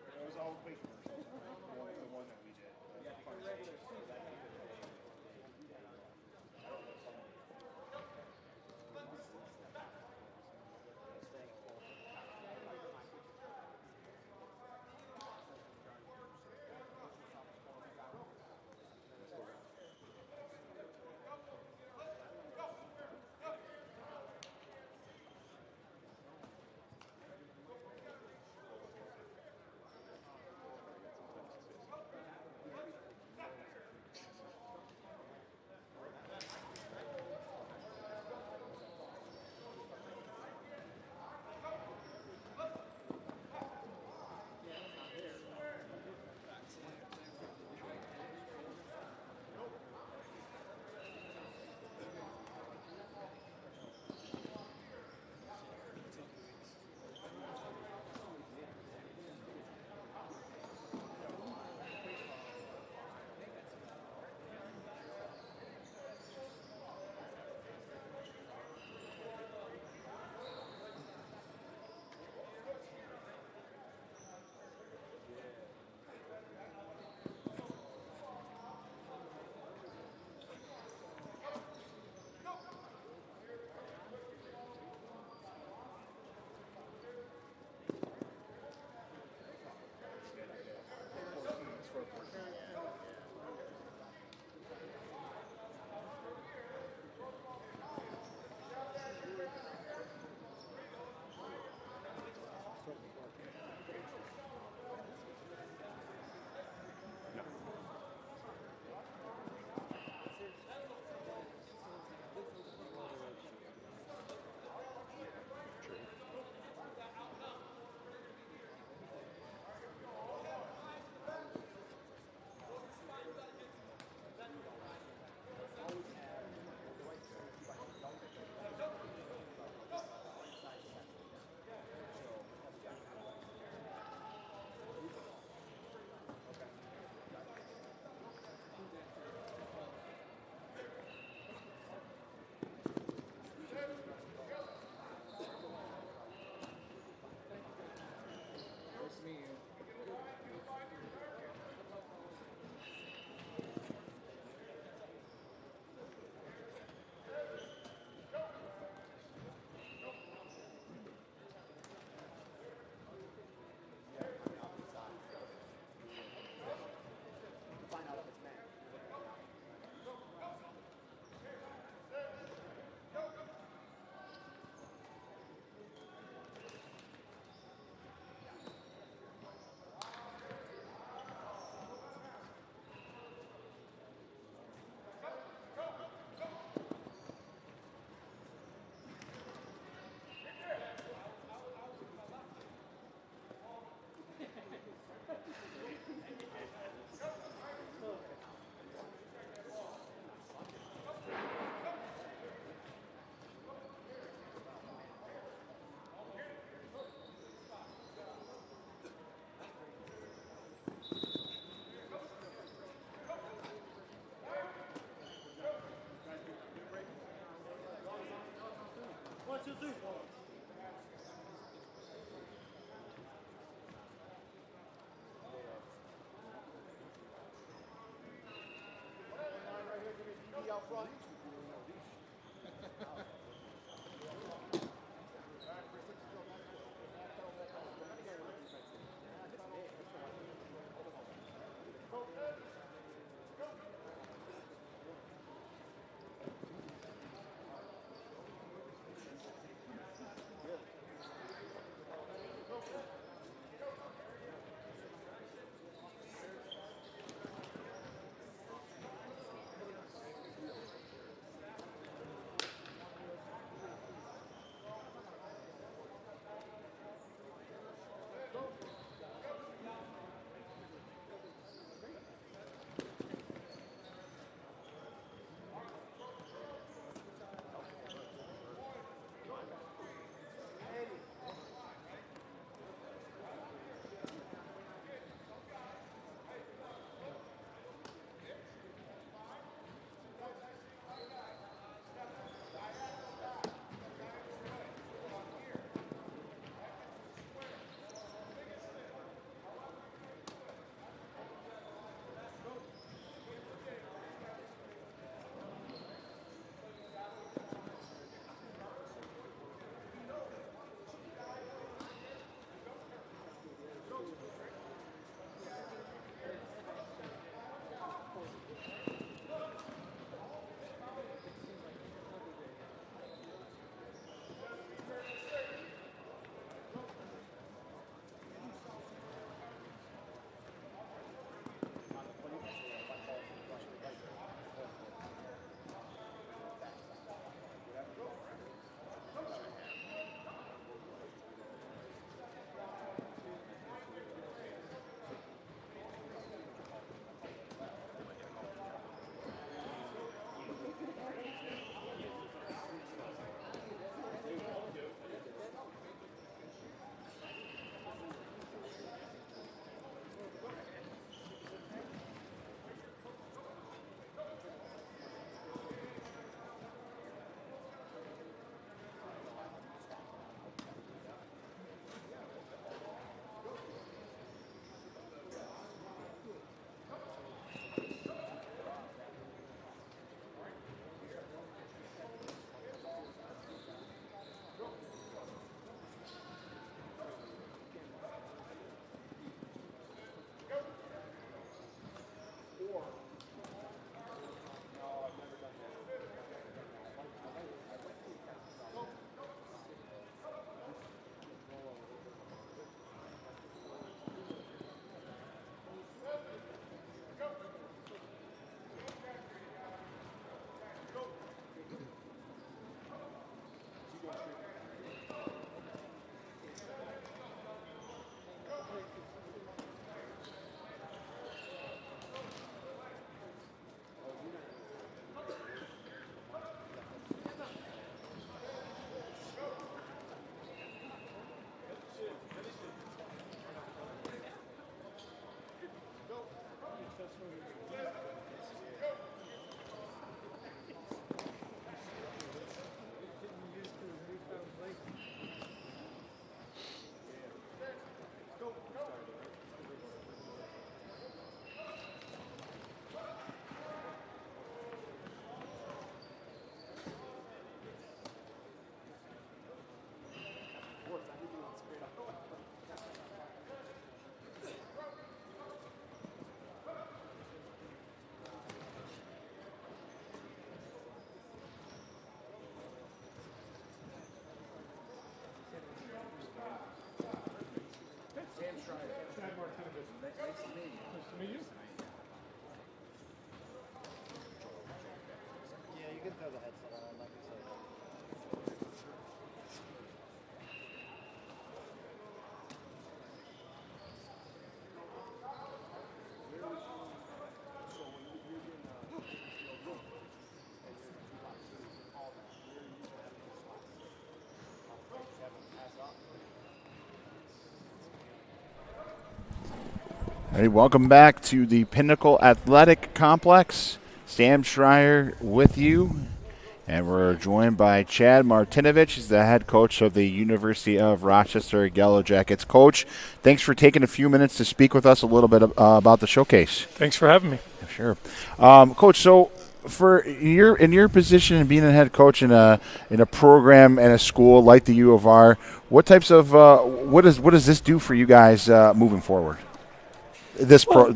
It was all quick commercials. The one that we did. Hey, welcome back to the Pinnacle Athletic Complex. Sam Schreier with you, and we're joined by Chad Martinovich. He's the head coach of the University of Rochester Yellow Jackets. Coach, thanks for taking a few minutes to speak with us a little bit about the showcase. Thanks for having me. Sure. Coach, so for in your position and being a head coach in a program and a school like the U of R, what types of what does this do for you guys moving forward?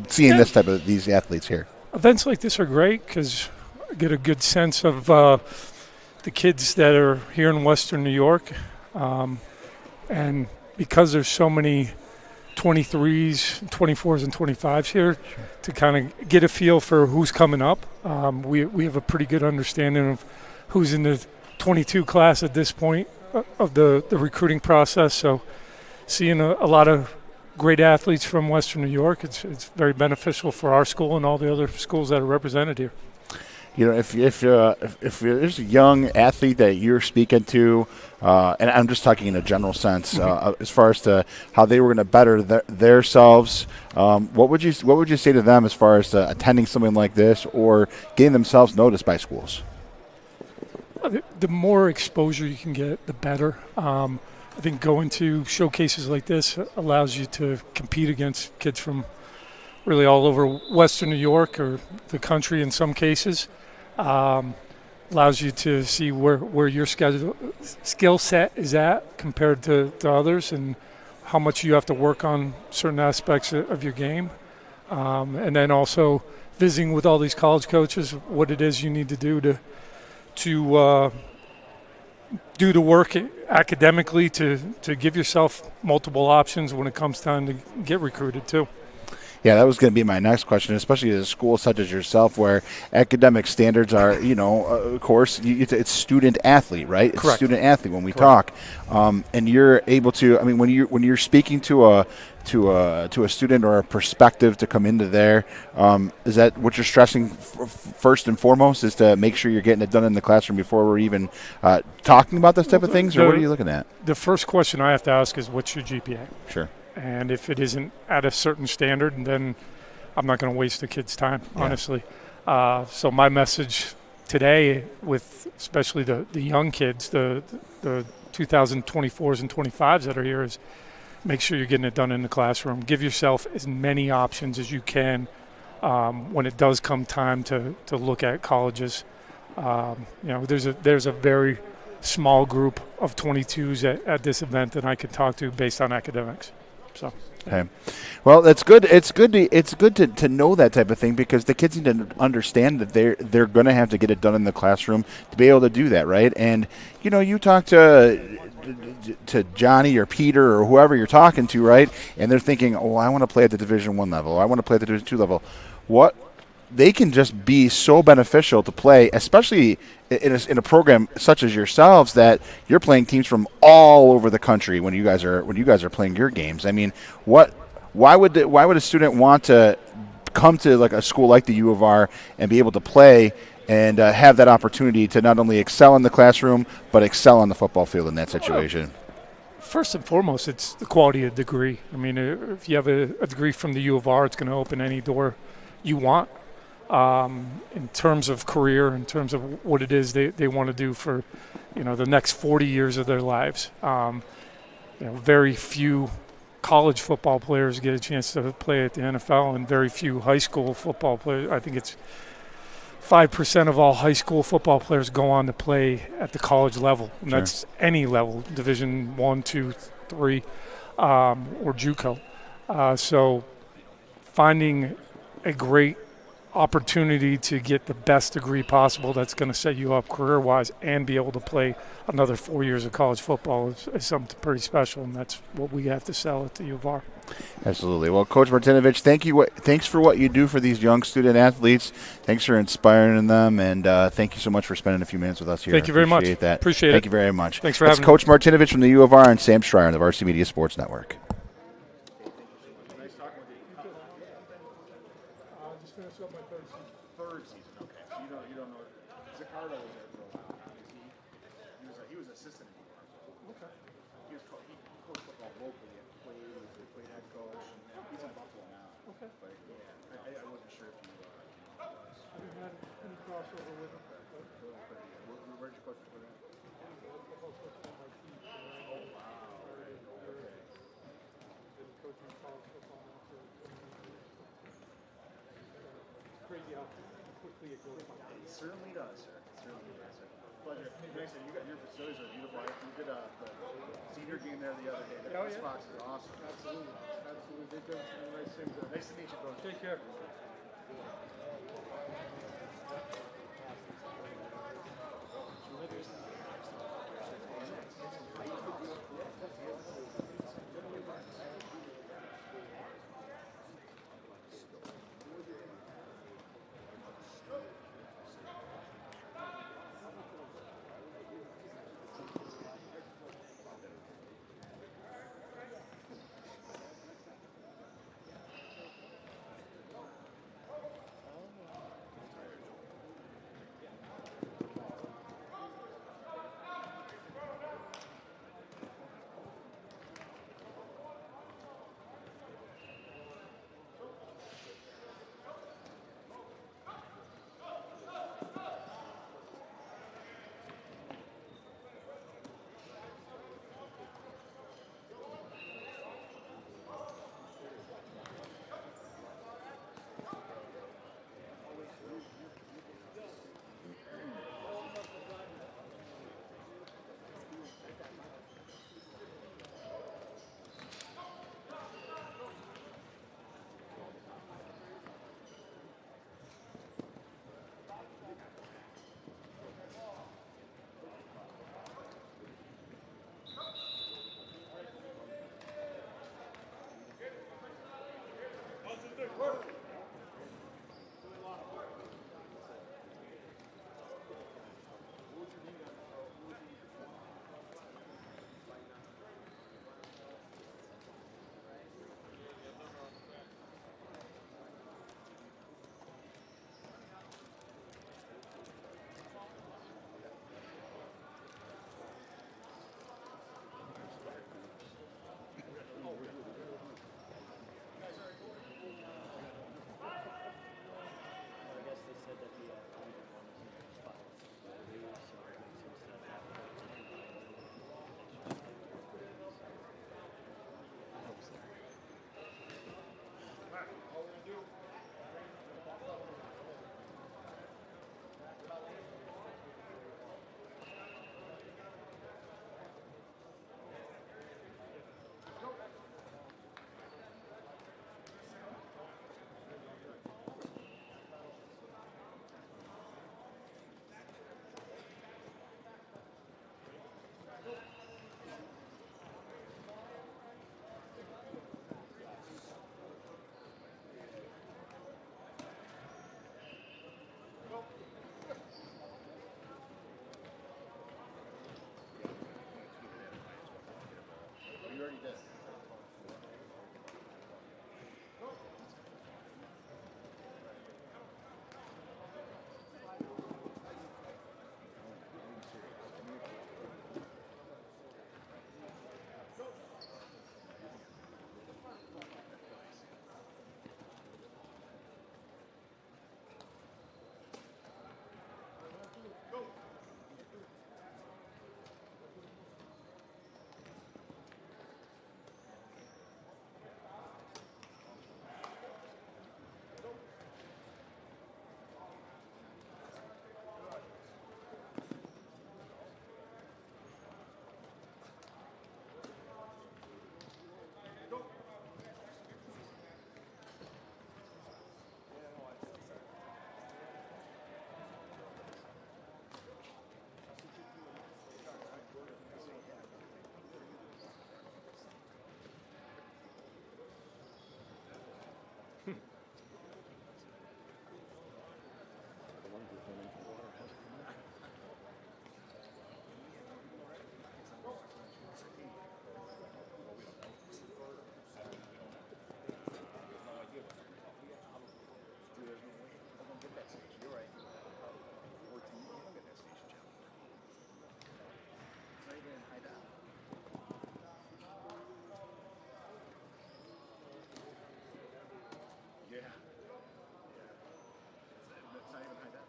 Seeing this type of these athletes here. Events like this are great because I get a good sense of the kids that are here in Western New York, and because there's so many 23s, 24s, and 25s here, to kind of get a feel for who's coming up. We have a pretty good understanding of who's in the 22 class at this point of the recruiting process. So seeing a lot of great athletes from Western New York, it's very beneficial for our school and all the other schools that are represented here. You know, if there's a young athlete that you're speaking to, and I'm just talking in a general sense, as far as to how they were going to better themselves, what would you say to them as far as attending something like this or getting themselves noticed by schools? The more exposure you can get, the better. I think going to showcases like this allows you to compete against kids from really all over Western New York or the country in some cases. Allows you to see where your skill set is at compared to others and how much you have to work on certain aspects of your game. And then also visiting with all these college coaches, what it is you need to do to do the work academically to give yourself multiple options when it comes time to get recruited too. Yeah, that was going to be my next question, especially at a school such as yourself where academic standards are, of course, it's student athlete, right? It's Correct. Student athlete when we talk. And you're able to, I mean, when you're speaking to a student or a perspective to come into there, is that what you're stressing first and foremost is to make sure you're getting it done in the classroom before we're even talking about this type of things, or what are you looking at? The first question I have to ask is, what's your GPA? Sure. And if it isn't at a certain standard, then I'm not going to waste the kid's time, honestly. So my message today, with especially the young kids, the 2024s and 25s that are here, is make sure you're getting it done in the classroom. Give yourself as many options as you can when it does come time to look at colleges. There's a very small group of 22s at this event that I could talk to based on academics. So. Okay. Well, that's good. It's good to know that type of thing because the kids need to understand that they're going to have to get it done in the classroom to be able to do that, right? And you talk to Johnny or Peter or whoever you're talking to, right? And they're thinking, "Oh, I want to play at the Division I level. I want to play at the Division II level." What they can just be so beneficial to play, especially in a program such as yourselves, that you're playing teams from all over the country when you guys are playing your games. I mean, why would a student want to come to like a school like the U of R and be able to play and have that opportunity to not only excel in the classroom but excel on the football field in that situation? First and foremost, it's the quality of degree. I mean, if you have a degree from the U of R, it's going to open any door you want. In terms of career, in terms of what it is they want to do for, the next 40 years of their lives. Very few college football players get a chance to play at the NFL, and very few high school football players. I think it's 5% of all high school football players go on to play at the college level, and that's any level, Division I, II, III, or JUCO. So finding a great opportunity to get the best degree possible that's going to set you up career-wise and be able to play another 4 years of college football is something pretty special, and that's what we have to sell at the U of R. Absolutely. Well, Coach Martinovich, thanks for what you do for these young student athletes. Thanks for inspiring them, and thank you so much for spending a few minutes with us here. Thank you very much. Appreciate it. Thank you very much. Thanks for having me. Coach Martinovich from the U of R and Sam Schreier on the Varsity Media Sports Network. Third season, okay. So you don't know. Zicardo was there for a while. He was assistant at UR. Okay. He coached football locally and played head coach. And he's in Buffalo now. Okay. But yeah, I wasn't sure if you. I didn't have any crossover with him. Where'd you coach before that? Oh wow. Okay. Coaching college football. Crazy outfit. quickly it goes by. It certainly does, sir. It certainly does, sir. Pleasure. Like I said, your facilities are beautiful. You did the senior game there the other day. The press box is awesome. Absolutely. Absolutely. They've done some nice things there. Nice to meet you, Coach. Take care. You already did. Yeah. It's not even high def.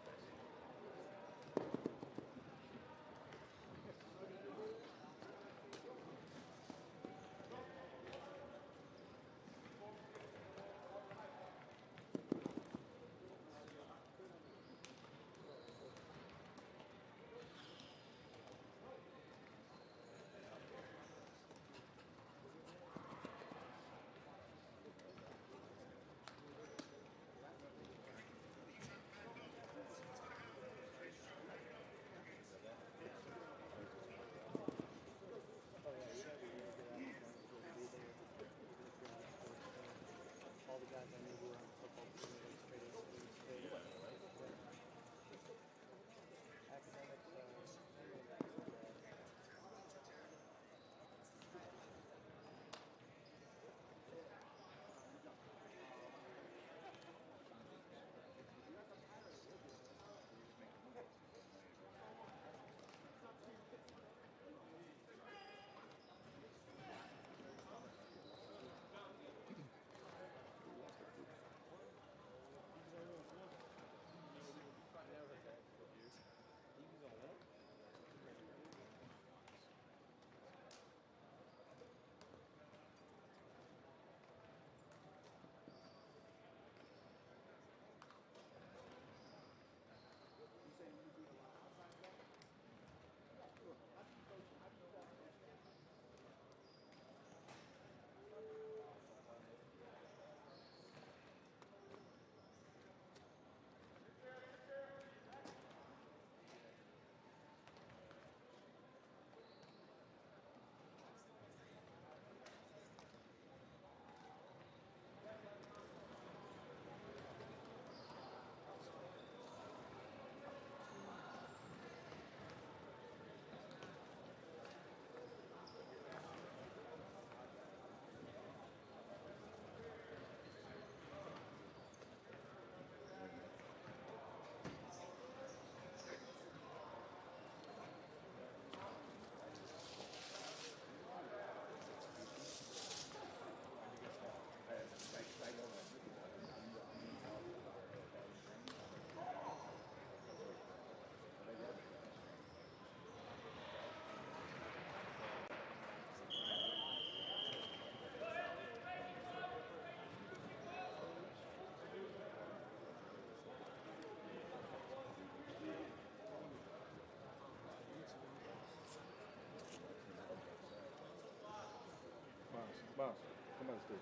Boss, come on stage.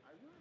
I will.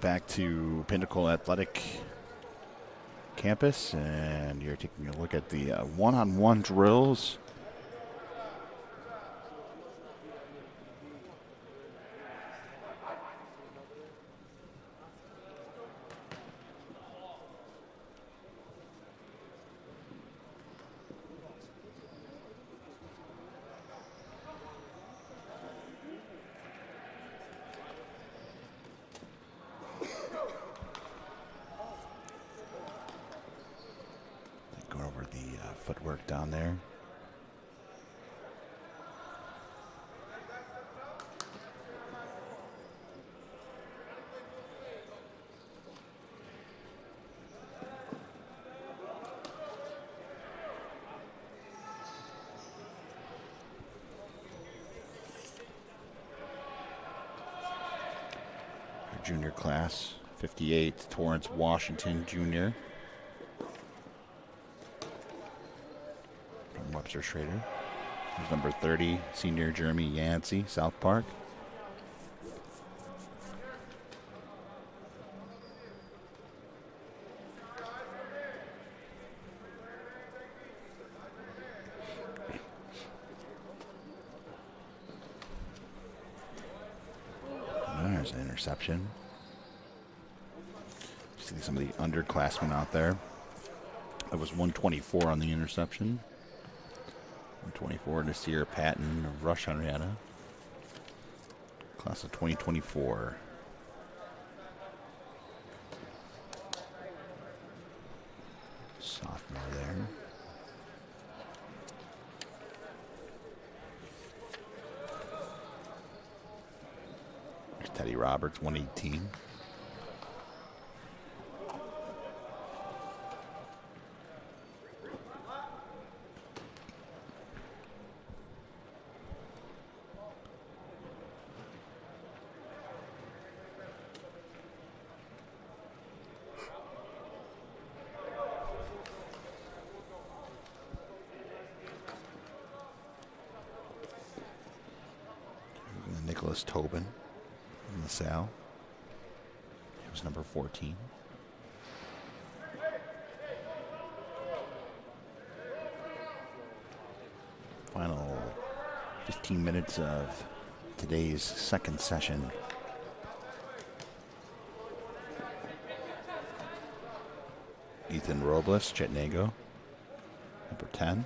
back to Pinnacle Athletic Campus, and you're taking a look at the one-on-one drills. Going over the footwork down there. Our junior class, 58, Torrance Washington Jr. from Webster Schrader. There's number 30, senior Jeremy Yancey, South Park. There's an interception. See some of the underclassmen out there. That was 124 on the interception. 124 Nasir Patton of Rush Henrietta. Class of 2024. Sophomore there. There's Teddy Roberts, 118. Nicholas Tobin in the Sal. He was number 14. Final 15 minutes of today's second session. Ethan Robles, Chetnego, number 10.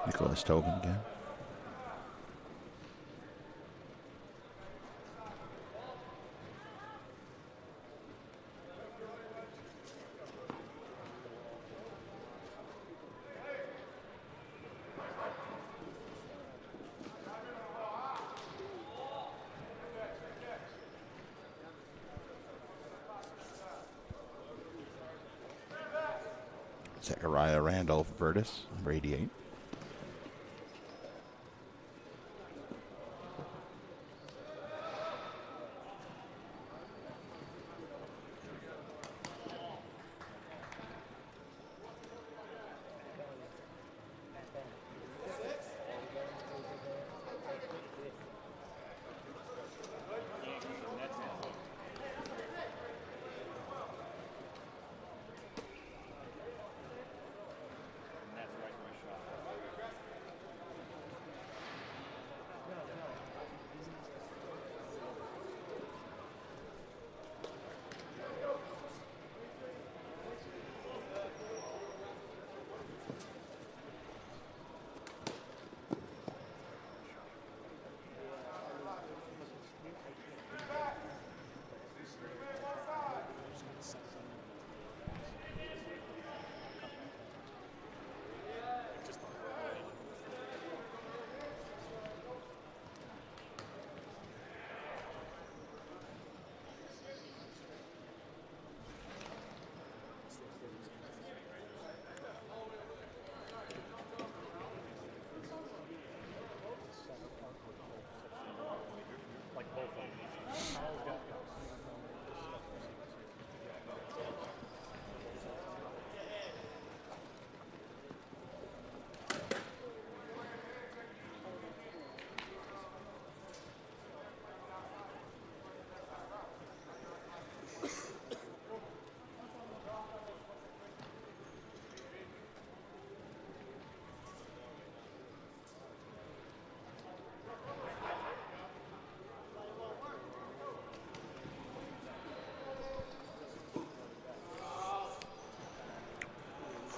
Nicholas Tobin again. Zechariah Randolph Burtis, number 88.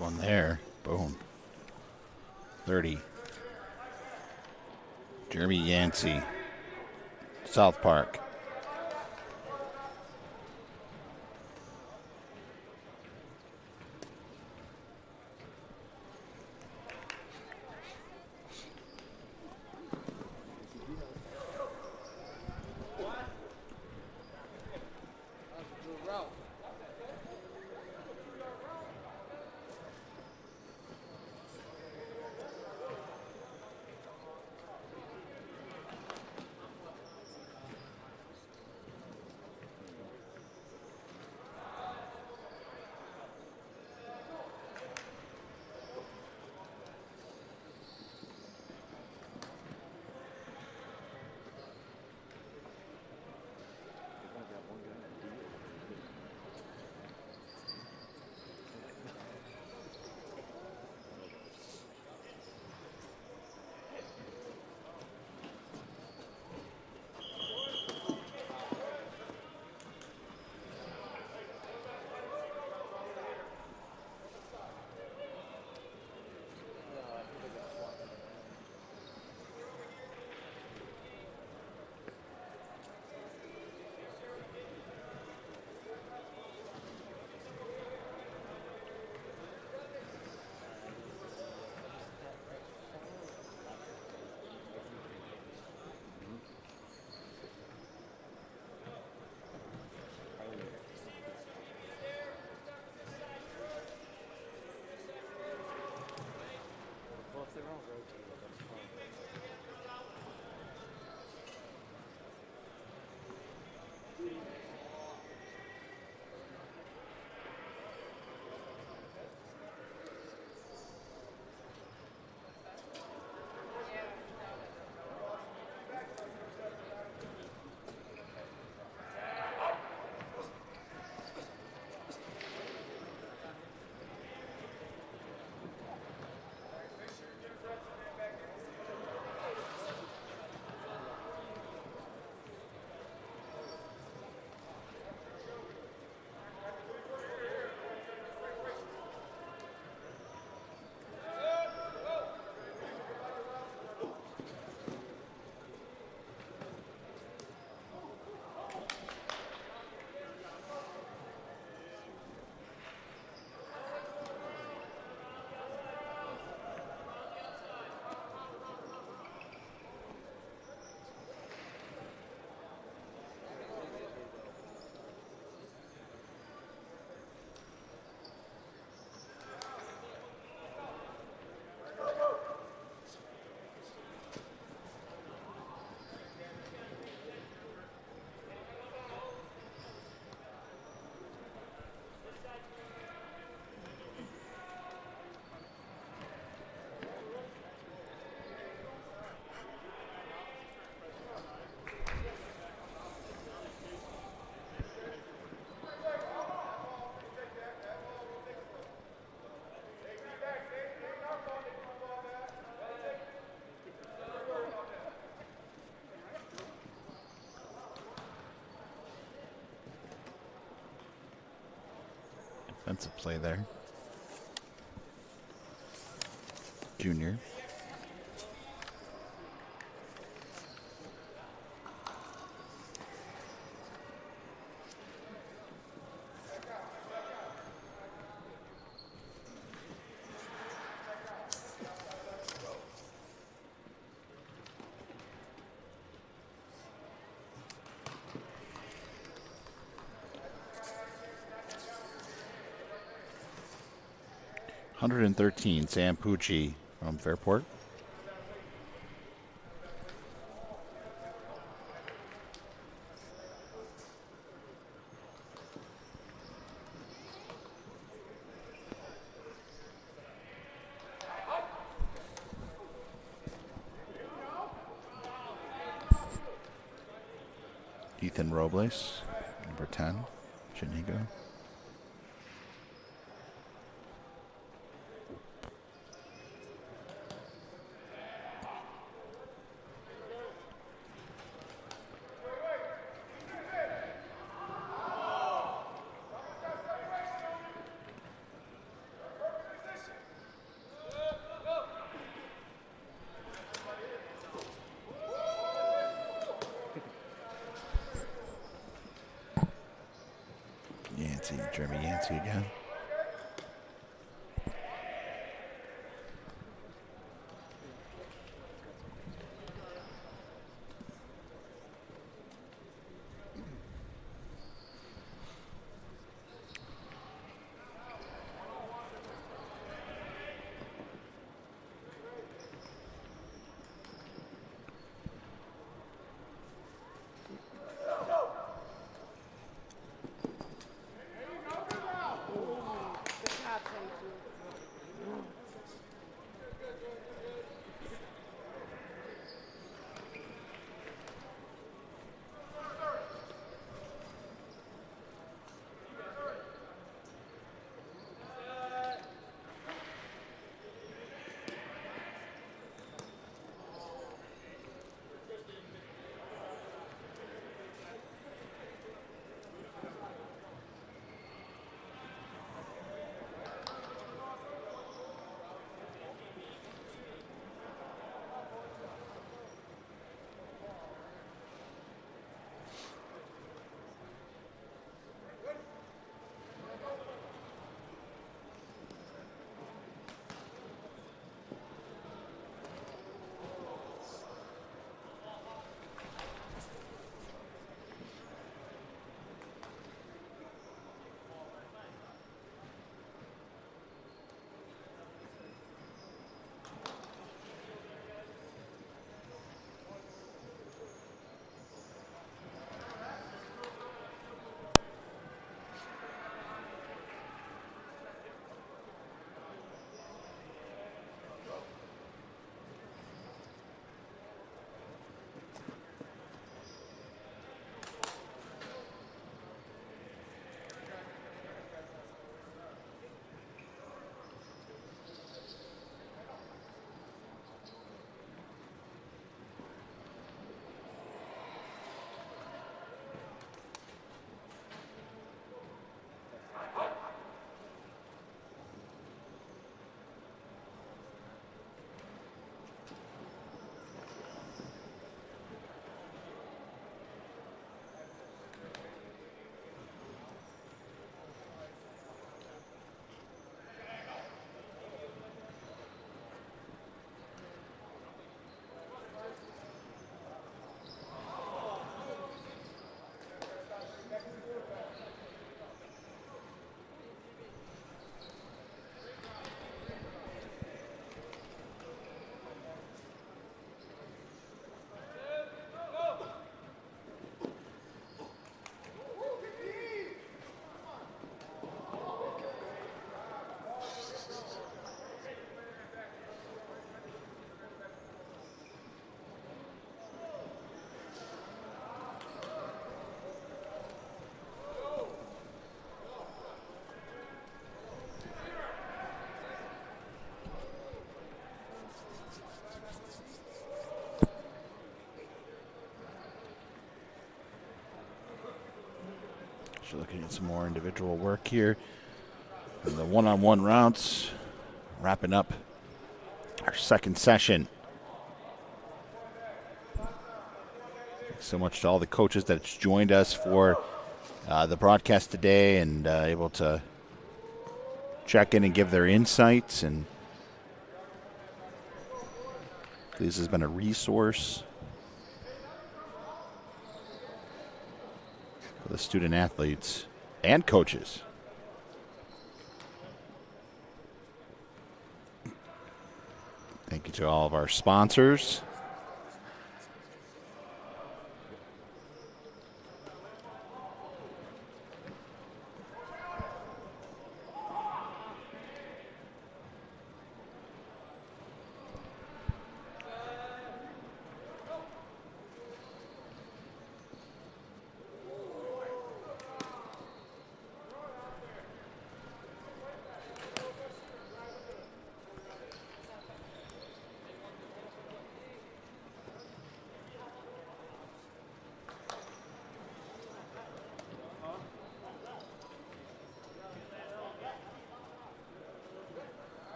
one there. Boom. 30. Jeremy Yancey, South Park. Defensive play there. Junior. .113, Sam Pucci from Fairport. Ethan Robles, number 10, Chinigo. Jeremy Yancey again. So looking at some more individual work here. And the one-on-one routes, wrapping up our second session. Thanks so much to all the coaches that's joined us for the broadcast today and able to check in and give their insights. And this has been a resource for the student athletes and coaches. Thank you to all of our sponsors.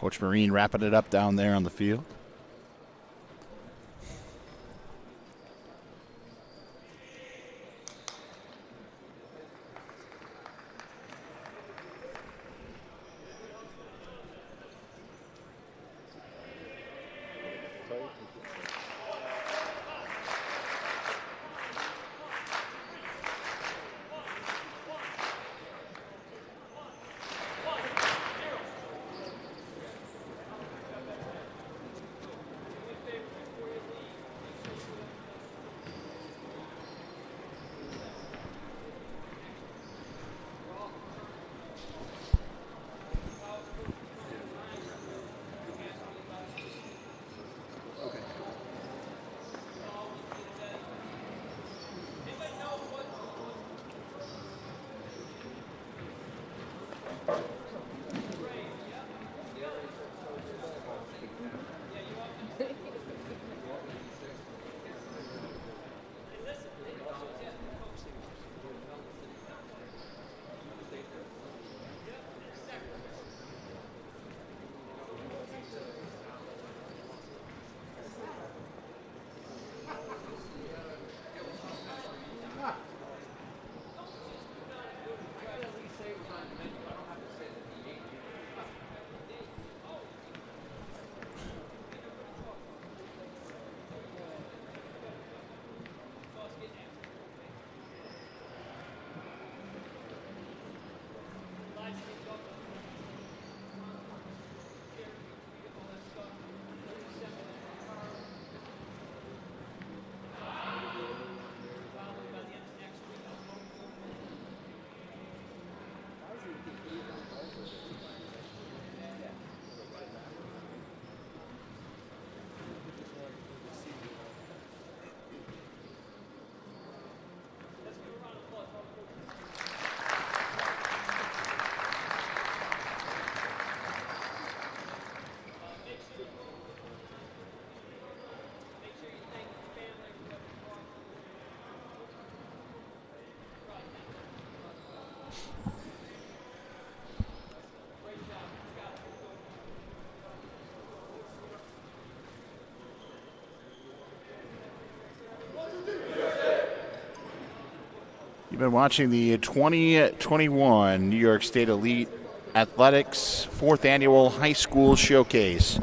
Coach Marine wrapping it up down there on the field. You've been watching the 2021 New York State Elite Athletics 4th Annual High School Showcase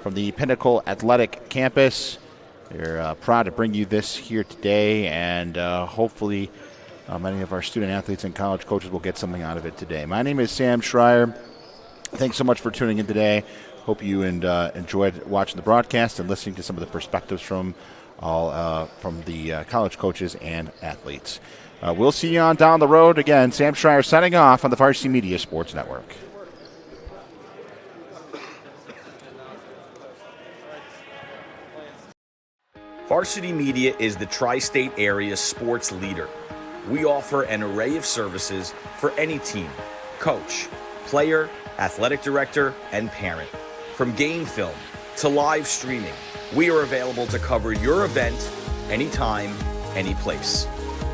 from the Pinnacle Athletic Campus. We're proud to bring you this here today, and hopefully many of our student athletes and college coaches will get something out of it today. My name is Sam Schreier. Thanks so much for tuning in today. Hope you enjoyed watching the broadcast and listening to some of the perspectives from the college coaches and athletes. We'll see you on down the road. Again, Sam Schreier signing off on the Varsity Media Sports Network. Varsity Media is the tri-state area sports leader. We offer an array of services for any team, coach, player, athletic director, and parent. From game film to live streaming, we are available to cover your event anytime, any place.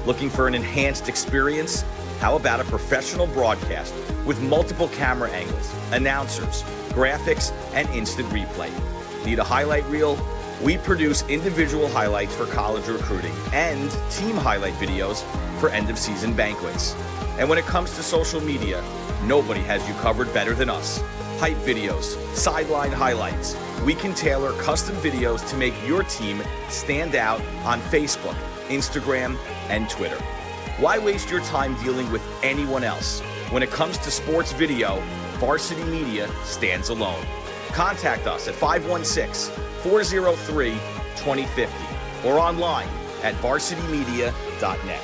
Looking for an enhanced experience? How about a professional broadcast with multiple camera angles, announcers, graphics, and instant replay? Need a highlight reel? We produce individual highlights for college recruiting and team highlight videos for end-of-season banquets. And when it comes to social media, nobody has you covered better than us. Hype videos, sideline highlights. We can tailor custom videos to make your team stand out on Facebook, Instagram, and Twitter. Why waste your time dealing with anyone else? When it comes to sports video, Varsity Media stands alone. Contact us at 516-403-2050 or online at varsitymedia.net.